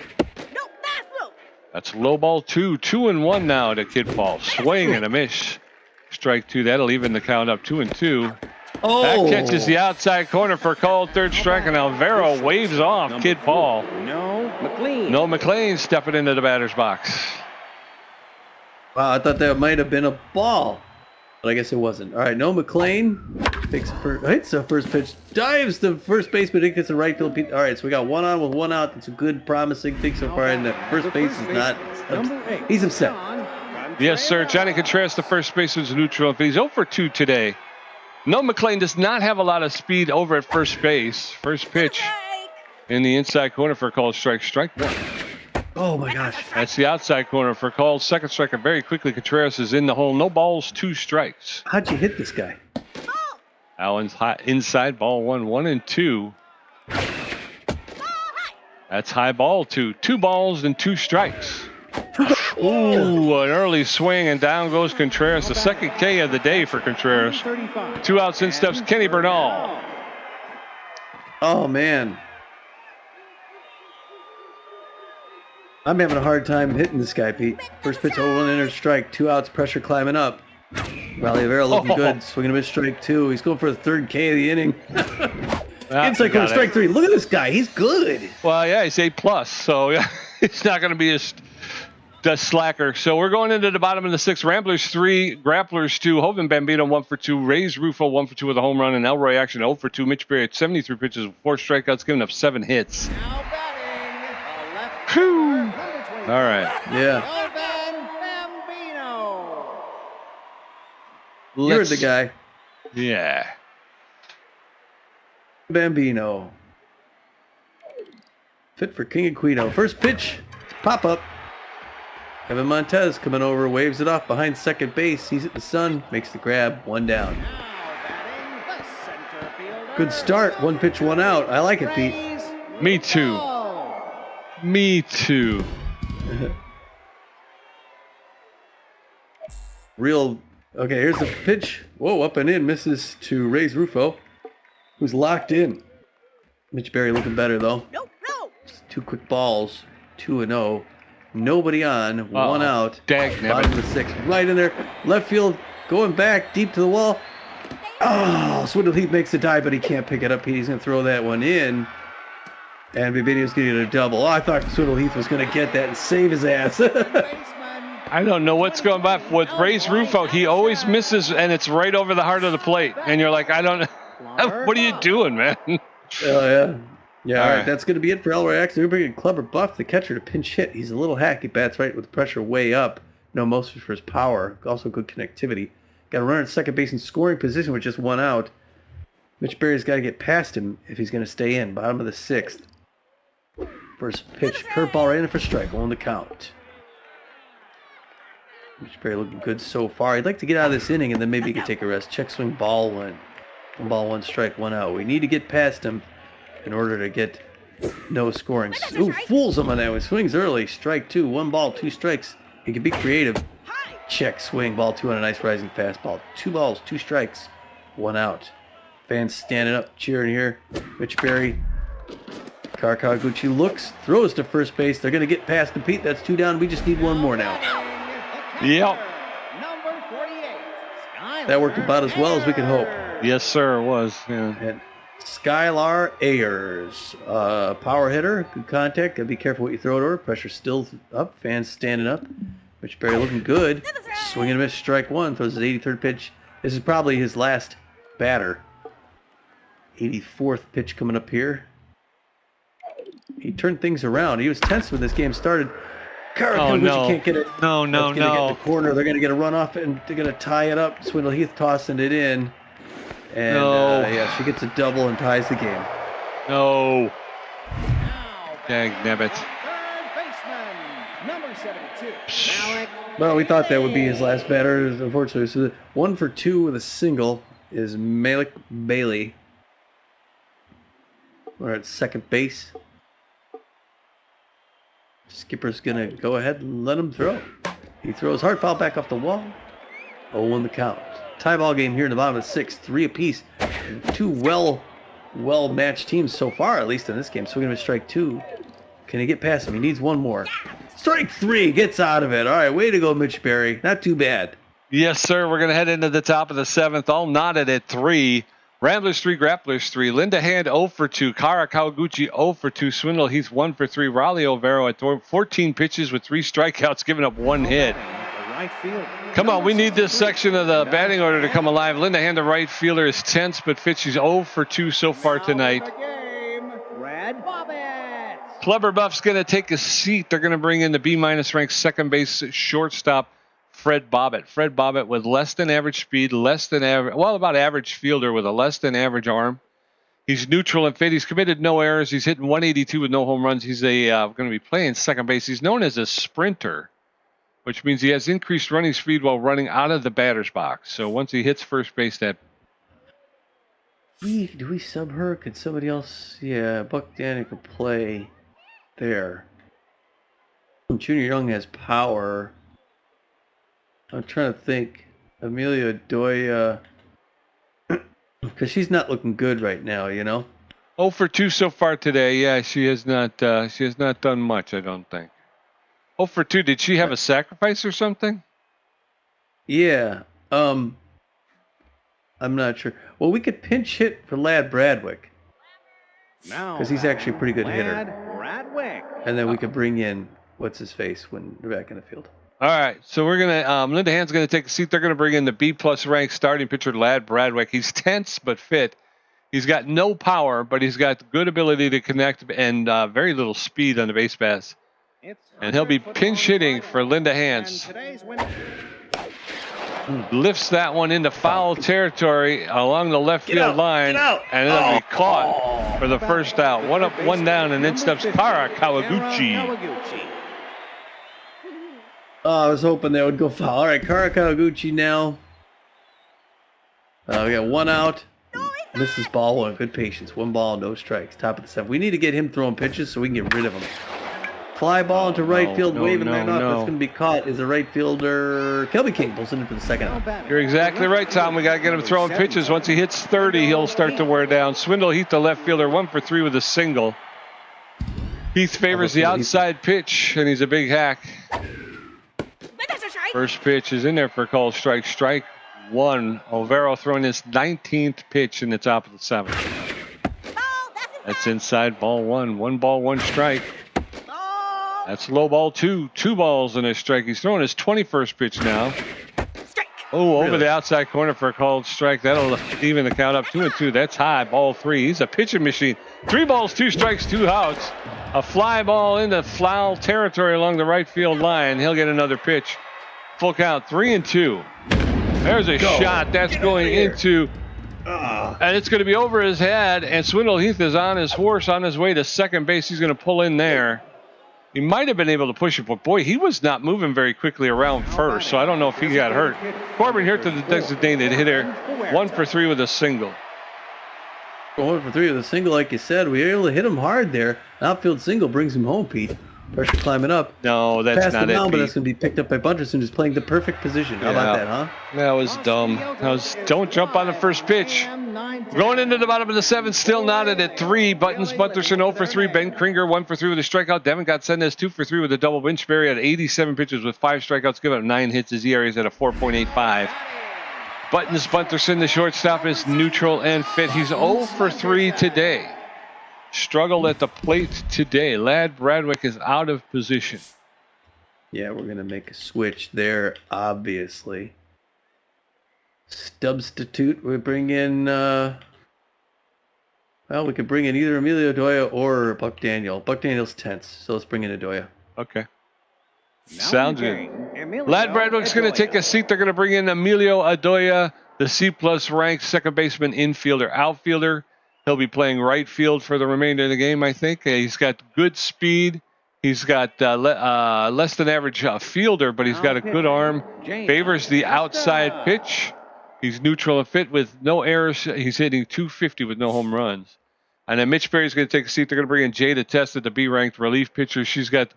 No, that's low. That's low ball 2. 2-1 now to Kid Paul. Swing and a miss. Strike 2. That'll even the count up 2-2. Oh, That catches the outside corner for a called third strike, and Alvaro waves off Number Kid 4. Paul. No, McLean. No McLean stepping into the batter's box. wow, I thought that might have been a ball. But I guess it wasn't. All right, no McLean takes hits the first pitch, dives the first baseman, it gets the right field. All right, so we got 1 on with 1 out. That's a good, promising thing so far. And the first base is not. Number 8. He's upset. Yes, sir. Johnny Contreras, the first baseman's neutral, but he's 0 for 2 today. No McLean does not have a lot of speed over at first base. First pitch in the inside corner for a called strike. Strike 1. Oh my gosh. That's the outside corner for a called second strike. And very quickly, Contreras is in the hole. No balls, 2 strikes. How'd you hit this guy? Allen's high, inside, ball 1, 1-2. That's high ball 2. 2 balls and 2 strikes. Ooh, an early swing, and down goes Contreras. The second K of the day for Contreras. 2 outs, in steps Kenny Bernal. Oh man. I'm having a hard time hitting this guy, Pete. First pitch, 0-1 enter strike. 2 outs, pressure climbing up. Raleigh Overo looking good. Swinging a miss, strike 2. He's going for the 3rd K of the inning. Inside corner, strike 3. Look at this guy. He's good. Well, yeah, he's A+, so yeah, he's not going to be a slacker. So we're going into the bottom of the 6th. Ramblers 3, Grapplers 2, Hovind Bambino 1 for 2, Rays Rufo 1 for 2 with a home run, and Elroy Action 0 for 2. Mitch Berry at 73 pitches with 4 strikeouts, giving up 7 hits. Now batting, left Whew. number 20. All right. Yeah. Hovind Bambino. You're the guy. Yeah. Bambino. Fit for King and Queen. First pitch, pop up. Kevin Montez coming over, waves it off behind second base. Sees it in the sun, makes the grab, 1 down. Now batting, the center fielder. Good start, 1 pitch, 1 out. I like it, Pete. Rays Me too. Rufo. Me too. Real. Okay, here's the pitch. Whoa, up and in, misses to Rays Rufo, who's locked in. Mitch Berry looking better though. No, no. Just 2 quick balls, 2-0. Nobody on, 1 out. Dagnabbit. Bottom of the 6th, right in there. Left field, going back deep to the wall. Oh, Swindle Heath makes the dive, but he can't pick it up. He's going to throw that one in. And Bibinio's going to get a double. Oh, I thought Swindle Heath was going to get that and save his ass. I don't know what's going on. With Rays Rufo, he always misses, and it's right over the heart of the plate. And you're like, I don't know. What are you doing, man? Oh, yeah. Yeah, all All right. right. That's going to be it for Elroy Action. We're bringing Clubber Buff, the catcher, to pinch hit. He's a little hack. He bats right with the pressure way up. No most for his power. Also good connectivity. Got a runner at second base in scoring position with just 1 out. Mitch Berry's got to get past him if he's going to stay in. Bottom of the 6th. First pitch. Curveball right in for strike. On the count. Mitch Berry looking good so far. I'd like to get out of this inning and then maybe he could take a rest. Check swing, ball 1. 1 ball, 1 strike, 1 out. We need to get past him in order to get no scoring. Ooh, fools him on that one. Swings early. Strike 2. 1 ball, 2 strikes. He can be creative. Check swing, ball 2 on a nice rising fastball. 2 balls, 2 strikes, 1 out. Fans standing up, cheering here. Mitch Berry. Kawaguchi looks, throws to first base. They're going to get past the Pete. That's 2 down. We just need 1 more now. Yep. Number 48. That worked about as well as we could hope. Yes, sir, it was. Yeah. And Skylar Ayers, power hitter, good contact. Gotta be careful what you throw it over. Pressure still up. Fans standing up. Mitch Berry looking good. Swing and a miss, strike one. Throws his 83rd pitch. This is probably his last batter. 84th pitch coming up here. He turned things around. He was tense when this game started. Can't get it. No. Get in the corner. They're gonna get a run off it, and they're gonna tie it up. Swindle Heath tossing it in. And yeah, she gets a double and ties the game. No. Dang nabbit. Third baseman. Number 72. Alec. Well, we thought that would be his last batter, unfortunately. So the 1 for 2 with a single is Malik Bailey. We're at second base. Skipper's gonna go ahead and let him throw. He throws hard foul back off the wall. 0-1 the count. Tie ball game here in the bottom of the 6th, 3 apiece. Two well-matched teams so far, at least in this game. Swinging with strike 2. Can he get past him? He needs one more. Strike 3 gets out of it. All right, way to go, Mitch Berry. Not too bad. Yes, sir. We're going to head into the top of the 7th. All knotted at 3. Ramblers 3, Grapplers 3. Linda Hand 0 for 2. Kara Kawaguchi 0 for 2. Swindle Heath 1 for 3. Raleigh Overo at 14 pitches with 3 strikeouts, giving up 1 hit. Come on, we need this section of the batting order to come alive. Linda Hand, the right fielder, is tense but fit. She's 0 for 2 so far tonight. Brad Bobbitt. Clubber Buff's going to take a seat. They're going to bring in the B-minus ranked second base shortstop, Fred Bobbitt. Fred Bobbitt with less than average speed, about average fielder with a less than average arm. He's neutral and fit. He's committed no errors. He's hitting 182 with no home runs. He's going to be playing second base. He's known as a sprinter, which means he has increased running speed while running out of the batter's box. So once he hits first base, do we sub her? Could somebody else? Yeah, Buck Danny could play there. Junior Young has power. I'm trying to think. Amelia Doya, because she's not looking good right now, you know. 0 for 2 so far today. Yeah, she has not done much, I don't think. 0 for 2. Did she have a sacrifice or something? Yeah. I'm not sure. Well, we could pinch hit for Lad Bradwick. Because he's actually a pretty good hitter. Bradwick. And then we could bring in what's his face when they're back in the field. All right, so we're gonna Linda Hand's gonna take a seat. They're gonna bring in the B+ ranked starting pitcher Lad Bradwick. He's tense but fit. He's got no power, but he's got good ability to connect and very little speed on the base pass. And he'll be pinch hitting for Linda Hands. Lifts that one into foul territory along the left field line, and it'll be caught for the first out. 1 up, 1 down, and then steps Kara Kawaguchi. Oh, I was hoping they would go foul. All right, Kara Kawaguchi now. We got 1 out. Misses ball 1. Good patience. 1 ball, no strikes. Top of the 7th. We need to get him throwing pitches so we can get rid of him. Fly ball into right field, waving that up. That's going to be caught. Is the right fielder Kelby King pulls in for the second out. You're exactly right, Tom. We got to get him throwing pitches. Once he hits 30, he'll start to wear down. Swindle Heath, the left fielder, 1 for 3 with a single. Heath favors the outside pitch, and he's a big hack. First pitch is in there for a called strike. Strike 1. Overo throwing his 19th pitch in the top of the 7th. That's inside, ball 1. 1 ball, 1 strike. That's low ball 2. 2 balls and a strike. He's throwing his 21st pitch now. Oh, over the outside corner for a called strike. That'll even the count up 2-2. That's high, ball 3. He's a pitching machine. 3 balls, 2 strikes, 2 outs. A fly ball into foul territory along the right field line. He'll get another pitch. Full count, 3-2. There's a shot that's going into, and it's going to be over his head. And Swindle Heath is on his horse on his way to second base. He's going to pull in there. He might have been able to push it, but boy, he was not moving very quickly around first. So I don't know if he got hurt. Corbin here to the designated hitter, 1 for 3 with a single. 1 for 3 with a single, like you said. We were able to hit him hard there. An outfield single brings him home, Pete. Pressure climbing up. No, that's Past not the it. mound, but that's Pete. going to be picked up by Bunderson, who's playing the perfect position. How about Yeah. that, huh? That was dumb. Don't jump on the first pitch. Going into the bottom of the 7th, still knotted at 3. Buttons, Bunderson 0 for 3. Ben Kringer 1 for 3 with a strikeout. Devin Godsendez 2 for 3 with a double. Winchberry had 87 pitches with 5 strikeouts, giving up 9 hits. His ERA is at a 4.85. Buttons, Bunderson, the shortstop, is neutral and fit. He's 0 for 3 today. Struggled at the plate today. Lad Bradwick is out of position. Yeah, we're going to make a switch there, obviously. Substitute, we bring in, well, we could bring in either Emilio Doya or Buck Daniel. Buck Daniel's tense, so let's bring in Adoya. Okay. Sounds good. Lad Bradwick's going to take a seat. They're going to bring in Emilio Adoya, the C-plus ranked second baseman, infielder, outfielder. He'll be playing right field for the remainder of the game, I think. He's got good speed. He's got less than average fielder, but he's got a good arm. Favors the outside pitch. He's neutral and fit with no errors. He's hitting .250 with no home runs. And then Mitch Berry's going to take a seat. They're going to bring in Jada Testa, the B-ranked relief pitcher. She's got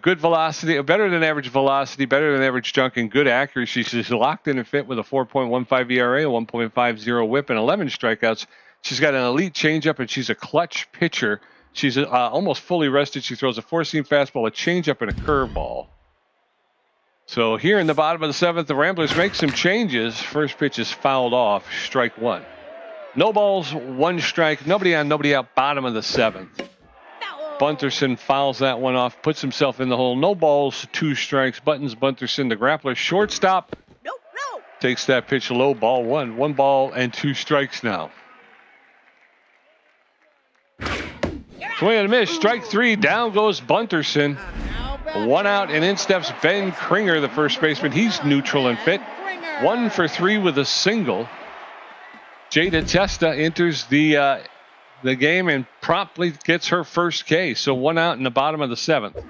good velocity, better than average velocity, better than average junk, and good accuracy. She's locked in and fit with a 4.15 ERA, a 1.50 whip, and 11 strikeouts. She's got an elite changeup, and she's a clutch pitcher. She's almost fully rested. She throws a four-seam fastball, a changeup, and a curveball. So here in the bottom of the 7th, the Ramblers make some changes. First pitch is fouled off, strike 1. No balls, 1 strike, nobody on, nobody out, bottom of the 7th. Bunderson fouls that one off, puts himself in the hole. No balls, 2 strikes. Buttons, Bunderson, the grappler, shortstop. No. Takes that pitch low, ball 1. 1 ball and 2 strikes now. Swing and a miss, strike 3. Down goes Bunderson. 1 out, and in steps Ben Kringer, the first baseman. He's neutral and fit. 1 for 3 with a single. Jada Testa enters the game and promptly gets her first K. So 1 out in the bottom of the 7th.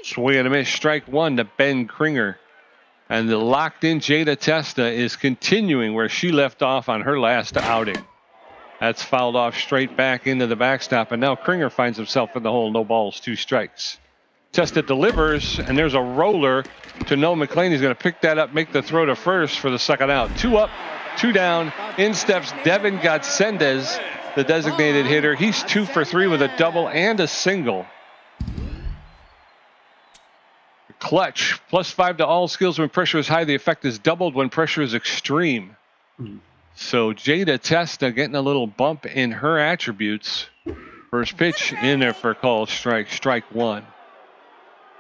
Swing and a miss, strike 1 to Ben Kringer. And the locked-in Jada Testa is continuing where she left off on her last outing. That's fouled off straight back into the backstop, and now Kringer finds himself in the hole. No balls, 2 strikes. Testa delivers, and there's a roller to Noah McLean. He's going to pick that up, make the throw to first for the second out. 2 up, 2 down. In steps Devin Godsendez, the designated hitter. He's 2 for 3 with a double and a single. Clutch, +5 to all skills when pressure is high. The effect is doubled when pressure is extreme. So Jada Testa getting a little bump in her attributes. First pitch in there for a call strike, strike 1.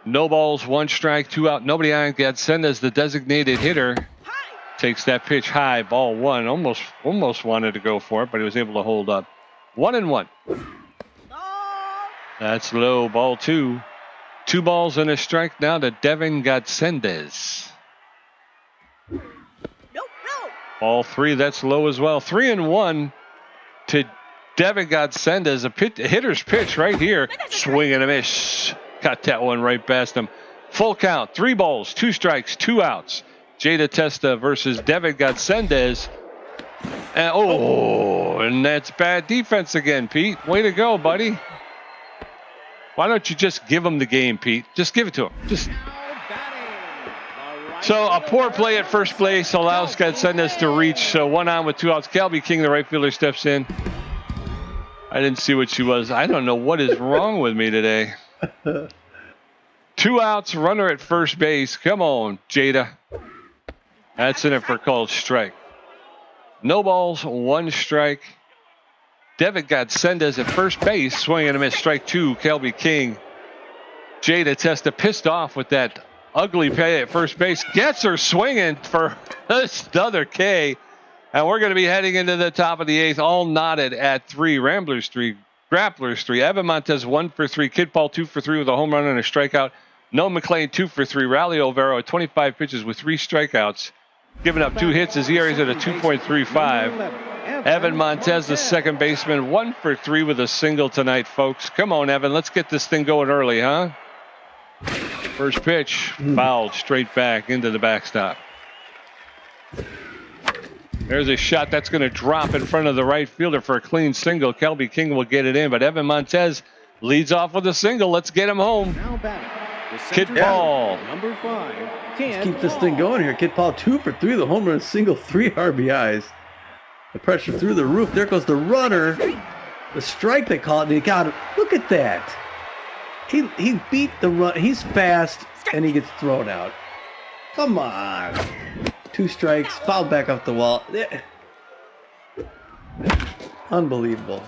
No balls, 1 strike, 2 out, nobody on. Godsendez, the designated hitter, takes that pitch high, ball 1. Almost wanted to go for it, but he was able to hold up. 1-1. That's low, ball 2. 2 balls and a strike now to Devin Godsendez. Ball 3, that's low as well. 3-1 to Devin Godsendez. A hitter's pitch right here. Swing and a miss. Got that one right past him. Full count, 3 balls, 2 strikes, 2 outs. Jada Testa versus Devin Godsendez. And that's bad defense again, Pete. Way to go, buddy. Why don't you just give him the game, Pete? Just give it to him. So a poor play at first base allows Godsendez to reach. So 1 on with 2 outs. Calby King, the right fielder, steps in. I didn't see what she was. I don't know what is wrong with me today. 2 outs, runner at first base. Come on, Jada. That's in it for a called strike. No balls, 1 strike. Devin Godsendez at first base. Swing and a miss, strike 2. Calby King. Jada Testa pissed off with that ugly play at first base. Gets her swinging for another K. And we're going to be heading into the top of the 8th, all knotted at 3. Ramblers 3, Grapplers 3. Evan Montez 1 for 3. Kid Paul 2 for 3 with a home run and a strikeout. Noah McLean 2 for 3. Rally Olvero at 25 pitches with 3 strikeouts. Giving up 2 hits. His ERA is at a 2.35. Evan Montez, the second baseman, 1 for 3 with a single tonight, folks. Come on, Evan. Let's get this thing going early, huh? First pitch, fouled straight back into the backstop. There's a shot that's going to drop in front of the right fielder for a clean single. Calby King will get it in, but Evan Montez Leads off with a single. Let's get him home. Now batting. The Kid center Paul. fielder, Number 5. Let's keep this thing going here. Kid Paul 2 for 3. The home run, single, 3 RBIs. The pressure through the roof. There goes the runner. The strike they call it, and he got it. Look at that. He beat the run. He's fast, and he gets thrown out. Come on. 2 strikes. Fouled back off the wall. Unbelievable.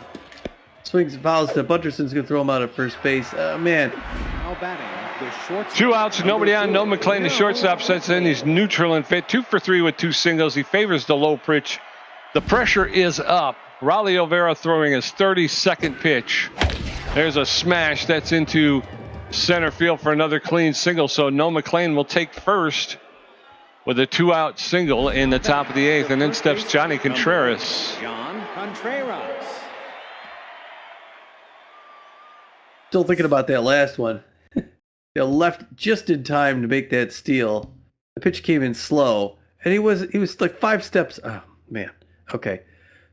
Swings and fouls to Butterson's going to throw him out at first base. Man. Now batting. The shortstop, 2 outs, nobody on. No number McClain, the shortstop, sets in. He's neutral and fit. 2 for 3 with 2 singles. He favors the low pitch. The pressure is up. Raleigh Olvera throwing his 32nd pitch. There's a smash that's into center field for another clean single. So No McClain will take first with a 2-out single in the top of the 8th. And then steps Johnny Contreras. John Contreras. Still thinking about that last one. They left just in time to make that steal. The pitch came in slow, and he was like 5 steps. Oh man. Okay.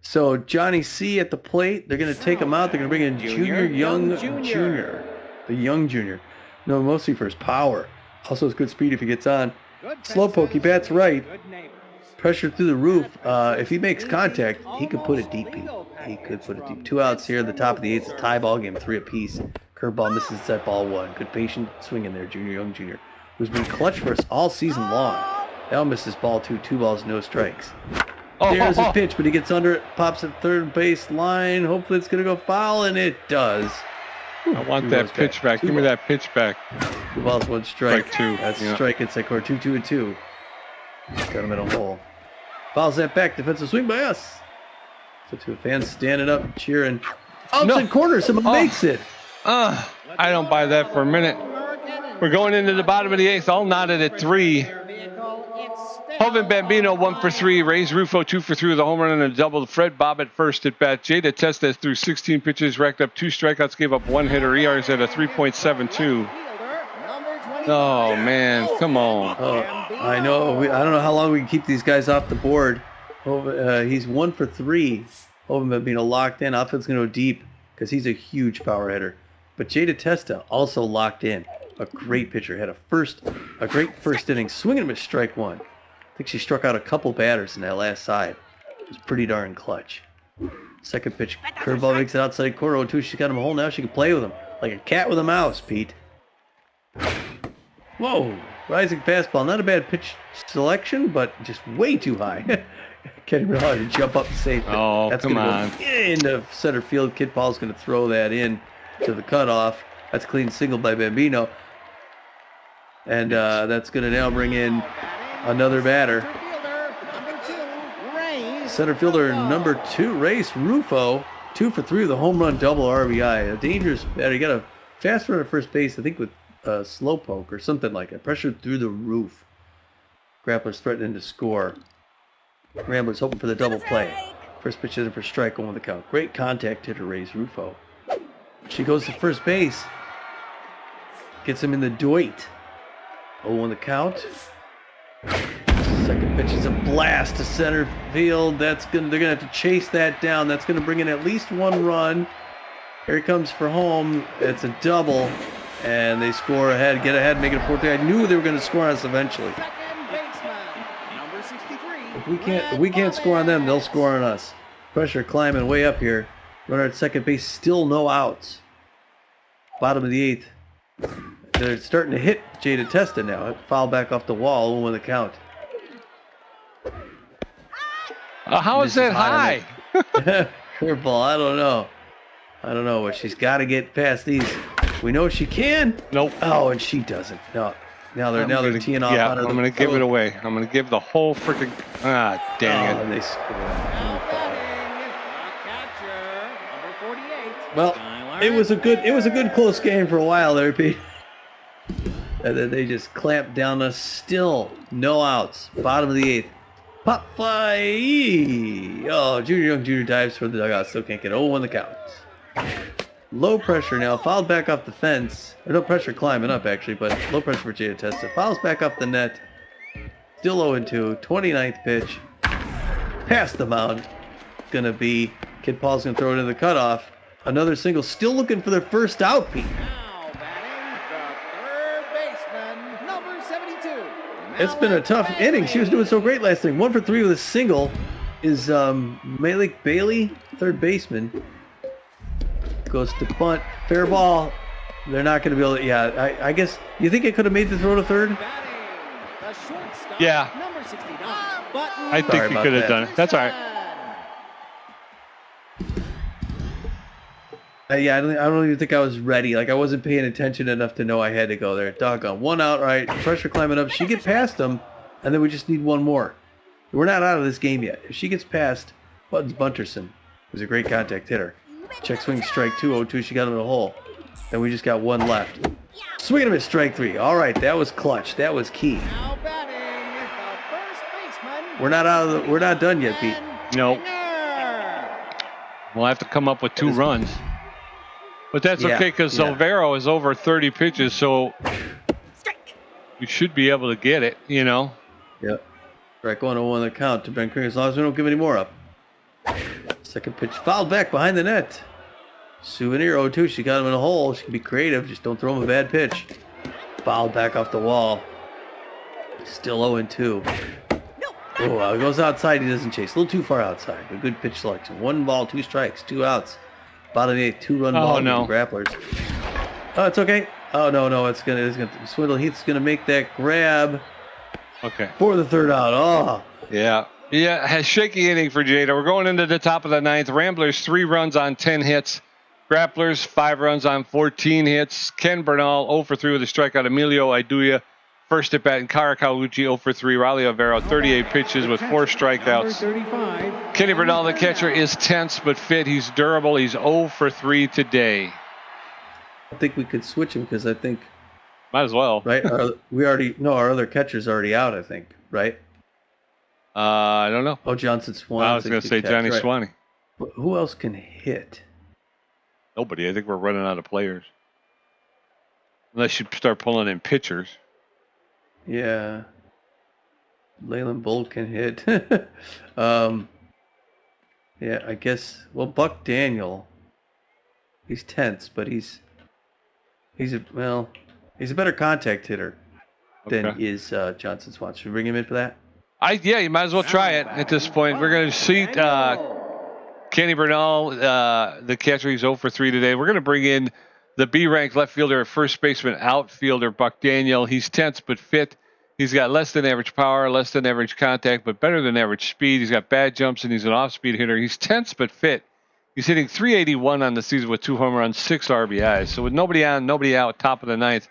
So Johnny C at the plate. They're going to take him out. They're going to bring in Young Junior. The Young Junior. No, mostly for his power. Also has good speed if he gets on. Slowpoke. He bats right. Pressure through the roof. If he makes contact, he could put it deep. He could put it deep. 2 outs here. The top of the 8th. It's a tie ball game. 3 apiece. Curveball misses set ball 1. Good patient swing in there, Young Junior, who's been clutch for us all season long. Now misses ball 2. 2 balls, no strikes. There's his pitch, but he gets under it, pops at third base line. Hopefully it's going to go foul, and it does. I want that pitch back. Give me that pitch back. 2 balls, 1 strike. Strike 2. That's Yeah. strike. It's like we're 2, 2, 2. Got him in a hole. Fouls that back. Defensive swing by us. So 2 fans standing up, cheering. Outside corner. Someone makes it. I don't buy that for a minute. We're going into the bottom of the 8th. All knotted at 3. Hovind Bambino 1 for 3. Ray's Rufo 2 for 3 with a home run and a double. Fred Bob at first at bat. Jada Testes threw 16 pitches, racked up 2 strikeouts, gave up 1 hitter. ER's at a 3.72. Oh man, come on. Oh, I know. I don't know how long we can keep these guys off the board. He's 1 for 3. Hovind Bambino locked in. Offense going to go deep because he's a huge power hitter. But Jada Testa also locked in. A great pitcher. Had a great first inning. Swinging him at strike 1. I think she struck out a couple batters in that last side. It was pretty darn clutch. Second pitch. Curveball makes it outside corner 0-2. She's got him a hole now. She can play with him. Like a cat with a mouse, Pete. Whoa. Rising fastball. Not a bad pitch selection, but just way too high. Can't even know how to jump up and save it. Oh, That's come gonna on. go into center field. Kid Paul's going to throw that in to the cutoff. That's a clean single by Bambino. And that's going to now bring in another batter. Center fielder number 2, Ray's Rufo. 2 for 3 with a home run, double RBI. A dangerous batter. He got a fast runner at first base, I think with Slowpoke or something like that. Pressured through the roof. Grapplers threatening to score. Ramblers hoping for the double play. First pitch hitter for strike 1 with the count. Great contact hitter, Ray's Rufo. She goes to first base. Gets him in the doit. 0-1 the count. Second pitch is a blast to center field. They're gonna have to chase that down. That's gonna bring in at least 1 run. Here he comes for home. It's a double, and they score ahead, get ahead, make it a 4-3. I knew they were gonna score on us eventually. If we can't score on them, they'll score on us. Pressure climbing way up here. Runner at second base, still no outs. Bottom of the 8th. They're starting to hit Jada Testa now. Foul back off the wall, 0-1 the count. How is that high? Curveball, I don't know, but she's got to get past these. We know she can. Nope. Oh, and she doesn't. No. Now they're teeing off. Yeah, out of I'm going to give it away. I'm going to give the whole freaking... dang it. And they score. Well, it was a good close game for a while there, Pete. And then they just clamped down us. Still no outs. Bottom of the 8th. Pop fly. Oh, Young Junior dives for the dugout. Still can't get 0-1 the count. Low pressure now. Fouled back off the fence. Or no pressure climbing up, actually, but low pressure for Jada Testa. Fouls back off the net. Still 0-2. 29th pitch. Past the mound. Gonna be... Kid Paul's gonna throw it into the cutoff. Another single. Still looking for their first out, Pete. Now batting the third baseman, number 72. It's been a tough inning. She was doing so great last inning. 1 for 3 with a single is Malik Bailey, third baseman. Goes to bunt. Fair ball. They're not going to be able to. Yeah, I guess. You think it could have made the throw to third? Batting the shortstop, Yeah. number 69. Button. I think Sorry he about could have that. done it. That's all right. Yeah, I don't even think I was ready. Like, I wasn't paying attention enough to know I had to go there. Doggone. 1 out, right? Pressure climbing up. She get past them, and then we just need 1 more. We're not out of this game yet. If she gets past Buttons Bunterson, who's a great contact hitter. Check swing, strike 2, 0-2. She got him in the hole. And we just got 1 left. Swing and a miss, strike 3. All right, that was clutch. That was key. Now batting the first baseman. We're not out of the, we're not done yet, Pete. No, Singer. we'll have to come up with 2 runs. But that's Yeah, okay because yeah. Silvero is over 30 pitches, so Strike. we should be able to get it, you know. Yep. Strike 1 on the count to Ben Kringer as long as we don't give any more up. Second pitch fouled back behind the net. Souvenir 0-2. She got him in a hole. She can be creative. Just don't throw him a bad pitch. Fouled back off the wall. Still 0-2. Oh, it goes outside. He doesn't chase. A little too far outside. A good pitch selection. 1 ball, 2 strikes, 2 outs. Bottom of the 8th, 2-run Oh, ball. no. Grapplers. Oh, it's okay. Oh no, it's gonna Swindle Heath's gonna make that grab Okay. for the 3rd out. Oh, Yeah. Yeah, has shaky inning for Jada. We're going into the top of the 9th. Ramblers 3 runs on 10 hits. Grapplers 5 runs on 14 hits. Ken Bernal 0 for 3 with a strikeout. Emilio Iduya first at bat, and Kara Kawuchi 0 for 3. Raleigh Avero 38 pitches with 4 strikeouts. 35. Kenny Bernal, the catcher, is tense but fit. He's durable. He's 0 for 3 today. I think we could switch him because I think Might as well. right. Our other catcher's already out. I think right. I don't know. Oh, Johnson Swan. I was going to say Johnny Swanee. Who else can hit? Nobody. I think we're running out of players. Unless you start pulling in pitchers. Yeah. Leyland Bolt can hit. Yeah, I guess. Well, Buck Daniel. He's tense, but he's a better contact hitter than Okay. is Johnson Swan. Should we bring him in for that? Yeah, you might as well try it at this point. We're going to seat Kenny Bernal, the catcher. He's 0 for 3 today. We're going to bring in the B-ranked left fielder, first baseman, outfielder, Buck Daniel. He's tense but fit. He's got less than average power, less than average contact, but better than average speed. He's got bad jumps, and he's an off-speed hitter. He's tense but fit. He's hitting .381 on the season with 2 home runs, 6 RBIs. So with nobody on, nobody out, top of the 9th.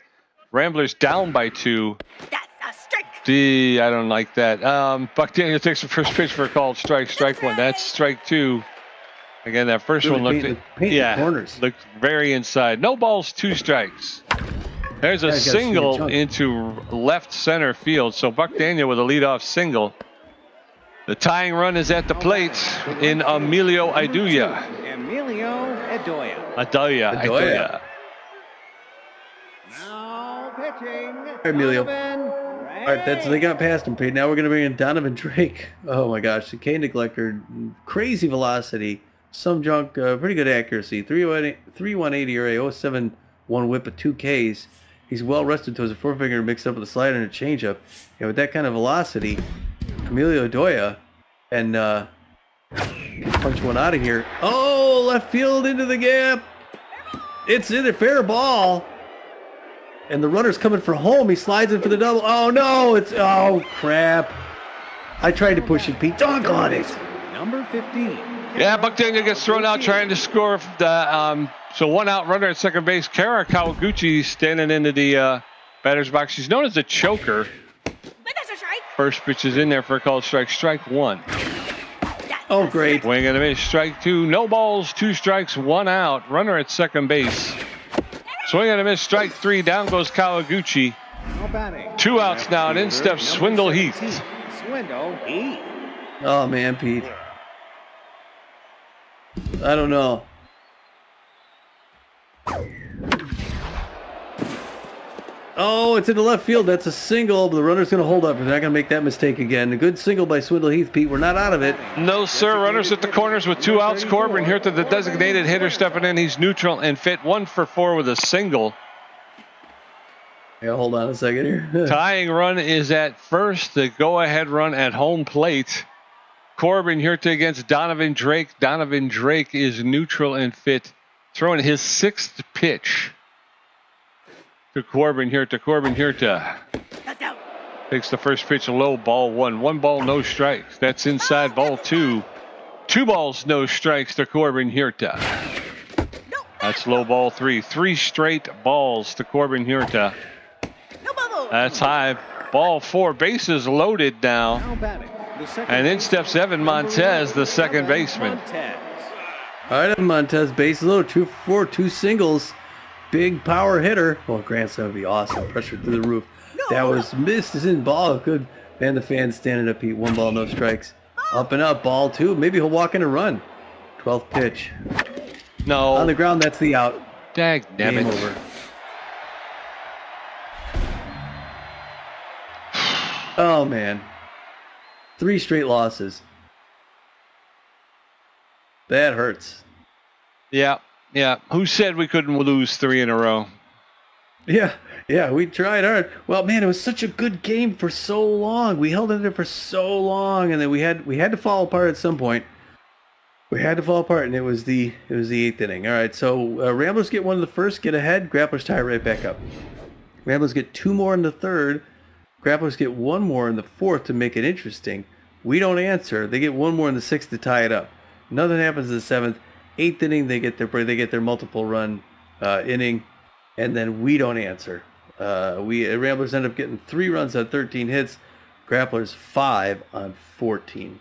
Ramblers down by 2. That's a strike. I don't like that. Buck Daniel takes the first pitch for a called strike. Strike 1. That's strike 2. Again, that first Really one painting the corners. looked very inside. No balls, 2 strikes. There's a Yeah, you gotta see the single chunk. into left center field. So Buck Daniel with a leadoff single. The tying run is at the plate in Emilio Iduya. Emilio Iduya. Iduya. Now pitching. Emilio. Donovan All right, they got past him, Pete. Now we're going to bring in Donovan Drake. Oh my gosh, the K neglector, crazy velocity, some junk, pretty good accuracy. 3.180 ERA, 0.71 WHIP at 2 Ks. He's well rested to his forefinger mixed up with a slider and a changeup. And with that kind of velocity, Emilio Iduya and can punch one out of here. Oh, left field into the gap. It's in a fair ball. And the runner's coming for home. He slides in for the double. Oh, no. Oh, crap. I tried to push it, Pete. Doggone it. Number 15. Yeah, Buck Daniel gets thrown out trying to score. So 1 out runner at second base. Kara Kawaguchi standing into the batter's box. She's known as a choker. But that's a strike. First pitch is in there for a called strike. Strike 1. That's Oh, a great. Swing and a miss. Strike 2. No balls, 2 strikes, 1 out. Runner at second base. Swing and a miss. Strike 3. Down goes Kawaguchi. Now batting. 2 outs now, and in steps Swindle Heath. Swindle Heath. Oh, man, Pete. I don't know. Oh, it's in the left field. That's a single, but the runner's going to hold up. They're not going to make that mistake again. A good single by Swindle Heath, Pete. We're not out of it. No, sir. Runners at the corners with 2 outs. Corbin here to the designated hitter stepping in. He's neutral and fit. 1 for 4 with a single. Yeah, hold on a second here. Tying run is at first. The go-ahead run at home plate. Corbin here to against Donovan Drake. Donovan Drake is neutral and fit. Throwing his 6th pitch. To Corbin here to. Let's go. Takes the first pitch low, ball 1. 1 ball, no strikes. That's inside ball 2. 2 balls, no strikes to Corbin Hirta. That's low ball 3. 3 straight balls to Corbin Hirta. No bubble. That's high. Ball 4. Bases loaded now. Now batting, the second And in baseman, steps Evan Montez, the second Evan baseman. Montez. All right, Montez, base loaded. 2 for 4, 2 singles. Big power hitter. Well, Grant's going to be awesome. Pressure through the roof. That was missed. It's in ball. Good. And the fans standing up, Pete. 1 ball, no strikes. Up and up. Ball 2. Maybe he'll walk in a run. 12th pitch. No. On the ground, that's the out. Dag damn Game it. over. Oh, man. 3 straight losses. That hurts. Yeah. Who said we couldn't lose 3 in a row? Yeah, we tried hard. Well, man, it was such a good game for so long. We held in there for so long, and then we had to fall apart at some point. We had to fall apart, and it was the 8th inning. All right, so Ramblers get 1 in the first, get ahead. Grapplers tie right back up. Ramblers get 2 more in the third. Grapplers get 1 more in the fourth to make it interesting. We don't answer. They get 1 more in the 6th to tie it up. Nothing happens in the 7th. 8th inning, they get their multiple run inning, and then we don't answer. Ramblers end up getting 3 runs on 13 hits. Grapplers 5 on 14.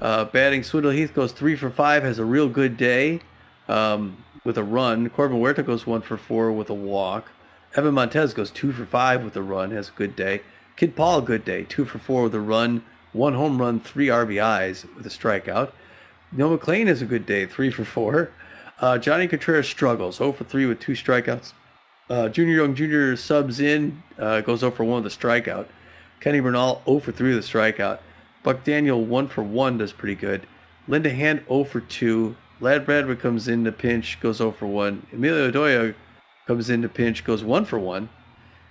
Batting, Swindle Heath goes 3 for 5, has a real good day with a run. Corbin Huerta goes 1 for 4 with a walk. Evan Montez goes 2 for 5 with a run, has a good day. Kid Paul, a good day, 2 for 4 with a run, 1 home run, 3 RBIs with a strikeout. Neil McLean has a good day, 3 for 4. Johnny Contreras struggles, 0 for 3 with 2 strikeouts. Junior Young Jr. subs in, goes 0 for 1 with a strikeout. Kenny Bernal 0 for 3 with a strikeout. Buck Daniel 1 for 1 does pretty good. Linda Hand 0 for 2. Lad Bradford comes in to pinch, goes 0 for 1. Emilio Doya comes in to pinch, goes 1 for 1.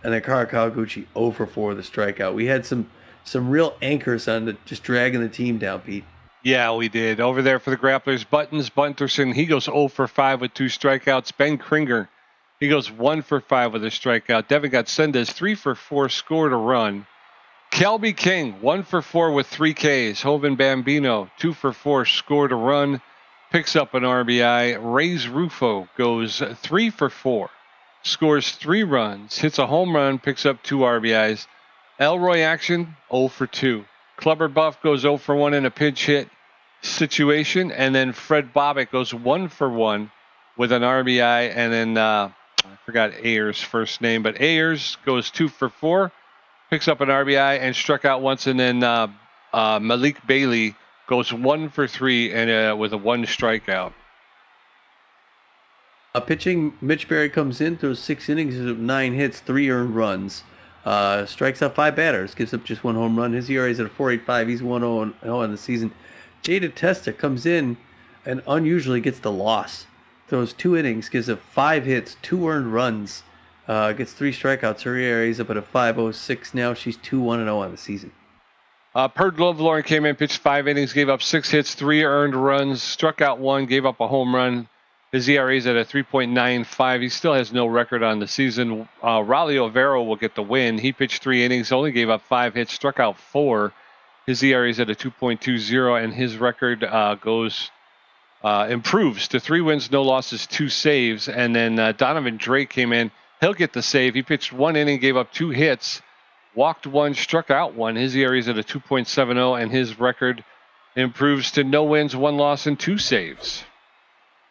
And then Kara Kawaguchi 0 for 4 with a strikeout. We had some real anchors on just dragging the team down, Pete. Yeah, we did. Over there for the Grapplers, Buttons Bunterson, he goes 0 for 5 with 2 strikeouts. Ben Kringer, he goes 1 for 5 with a strikeout. Devin Gatsendes, 3 for 4, scored a run. Kelby King, 1 for 4 with 3 Ks. Hovind Bambino, 2 for 4, scored a run, picks up an RBI. Reyes Rufo goes 3 for 4, scores 3 runs, hits a home run, picks up 2 RBIs. Elroy Action, 0 for 2. Clubber Buff goes 0 for 1 in a pinch hit situation. And then Fred Bobbitt goes 1 for 1 with an RBI. And then I forgot Ayers' first name, but Ayers goes 2 for 4, picks up an RBI and struck out once. And then Malik Bailey goes 1 for 3 and with a 1 strikeout. Pitching, Mitch Berry comes in, throws 6 innings, 9 hits, 3 earned runs. Strikes out 5 batters, gives up just 1 home run. His ERA is at a 4.85. He's 1-0 in the season. Jada Testa comes in and unusually gets the loss. Throws 2 innings, gives up 5 hits, 2 earned runs, gets 3 strikeouts. Her ERA is up at a 5.06 now. She's 2-1-0 on the season. Perd Lovelorn came in, pitched 5 innings, gave up 6 hits, 3 earned runs, struck out 1, gave up a home run. His ERA is at a 3.95. He still has no record on the season. Raleigh Overo will get the win. He pitched 3 innings, only gave up 5 hits, struck out 4. His ERA is at a 2.20, and his record improves to 3 wins, no losses, 2 saves. And then Donovan Drake came in. He'll get the save. He pitched 1 inning, gave up 2 hits, walked 1, struck out 1. His ERA is at a 2.70, and his record improves to no wins, 1 loss, and 2 saves.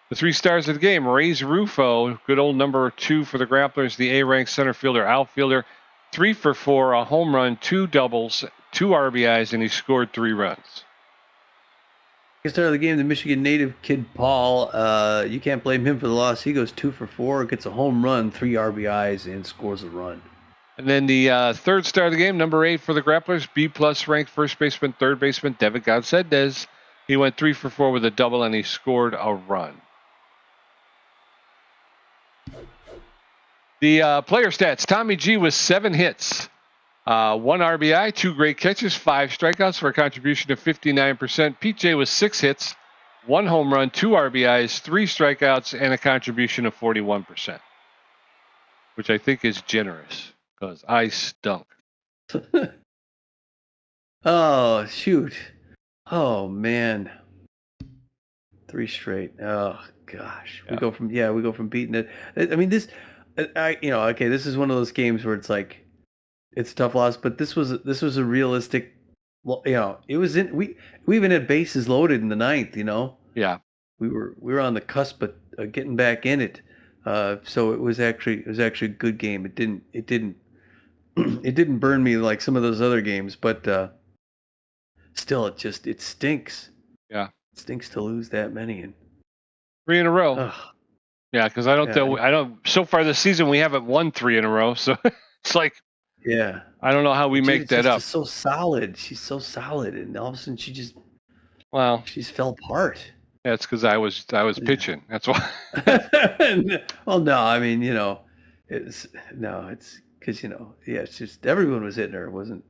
The 3 stars of the game, Reyes Rufo, good old number 2 for the Grapplers, the A-ranked center fielder, outfielder, 3 for 4, a home run, 2 doubles, 2 RBIs, and he scored 3 runs. Start of the game, the Michigan native Kid Paul. You can't blame him for the loss. He goes 2 for 4, gets a home run, 3 RBIs, and scores a run. And then the third star of the game, number 8 for the Grapplers, B+ ranked first baseman, third baseman, David Gonzalez. He went 3 for 4 with a double, and he scored a run. The player stats, Tommy G with 7 hits, 1 RBI, 2 great catches, 5 strikeouts for a contribution of 59%. Pete J with 6 hits, 1 home run, 2 RBIs, 3 strikeouts, and a contribution of 41%, which I think is generous because I stunk. Oh, shoot. Oh, man. 3 straight. Oh, gosh. Yeah. We go from beating it. I mean, this is one of those games where it's like, it's a tough loss, but this was a realistic, it was we even had bases loaded in the 9th, Yeah. We were on the cusp of getting back in it. So it was actually a good game. It didn't burn me like some of those other games, but still it stinks. Yeah. It stinks to lose that many. And 3 in a row. ugh. Yeah, because I don't. So far this season we haven't won 3 in a row, so it's like, Yeah. I don't know how we make that up. She's so solid. She's so solid, and all of a sudden she just fell apart. That's because I was pitching. That's why. Well, no, I mean, it's because it's just everyone was hitting her. It wasn't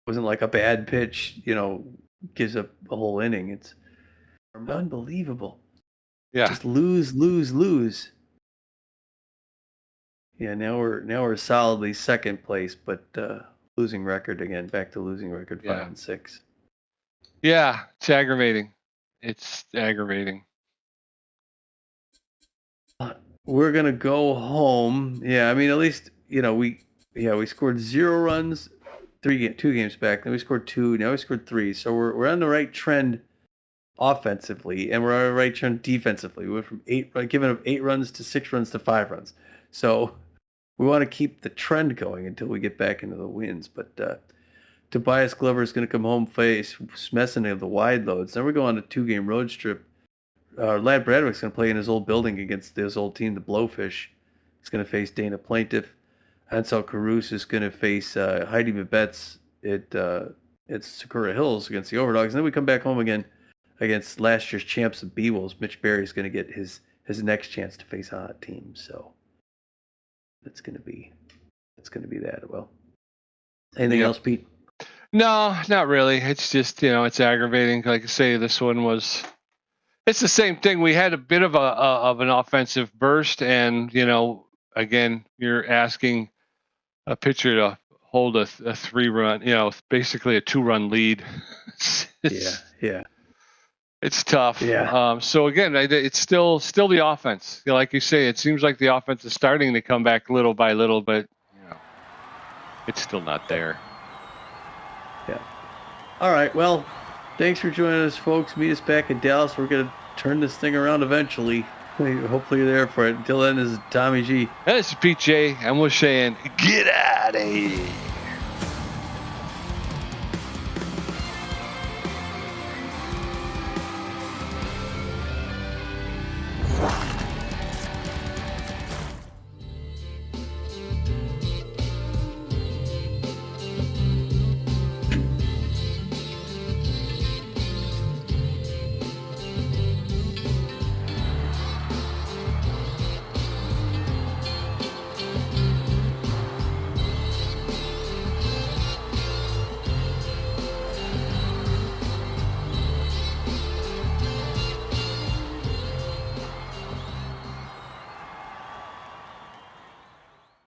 like a bad pitch, gives up a whole inning. It's unbelievable. Yeah. Just lose. Yeah, now we're solidly second place, but losing record again. Back to losing record, 5 and 6. Yeah, it's aggravating. We're gonna go home. Yeah, I mean, at least we scored 0 runs, 2 games back. Then we scored 2. Now we scored 3. So we're on the right trend offensively, and we're on the right trend defensively. We went from giving up 8 runs to 6 runs to 5 runs. So we want to keep the trend going until we get back into the wins. But Tobias Glover is going to come home face Smesson of the wide loads. Then we're going on a 2-game road trip. Lad Bradwick's going to play in his old building against his old team, the Blowfish. He's going to face Dana Plaintiff. Ansel Caruso is going to face Heidi Mabetz at Sakura Hills against the Overdogs. And then we come back home again against last year's champs, the B-Wolves. Mitch Berry is going to get his next chance to face a hot team. So that's going to be that. Well, anything else, Pete? No, not really. It's just, it's aggravating. Like I say, this one it's the same thing. We had a bit of an offensive burst, and again, you're asking a pitcher to hold a 3-run, basically a 2-run lead. Yeah. It's tough. Yeah. So again, it's still the offense. Like you say, it seems like the offense is starting to come back little by little, but it's still not there. Yeah. All right. Well, thanks for joining us, folks. Meet us back in Dallas. We're going to turn this thing around eventually. Hopefully you're there for it. Until then, this is Tommy G. This is Pete J. And we're saying, get out of here.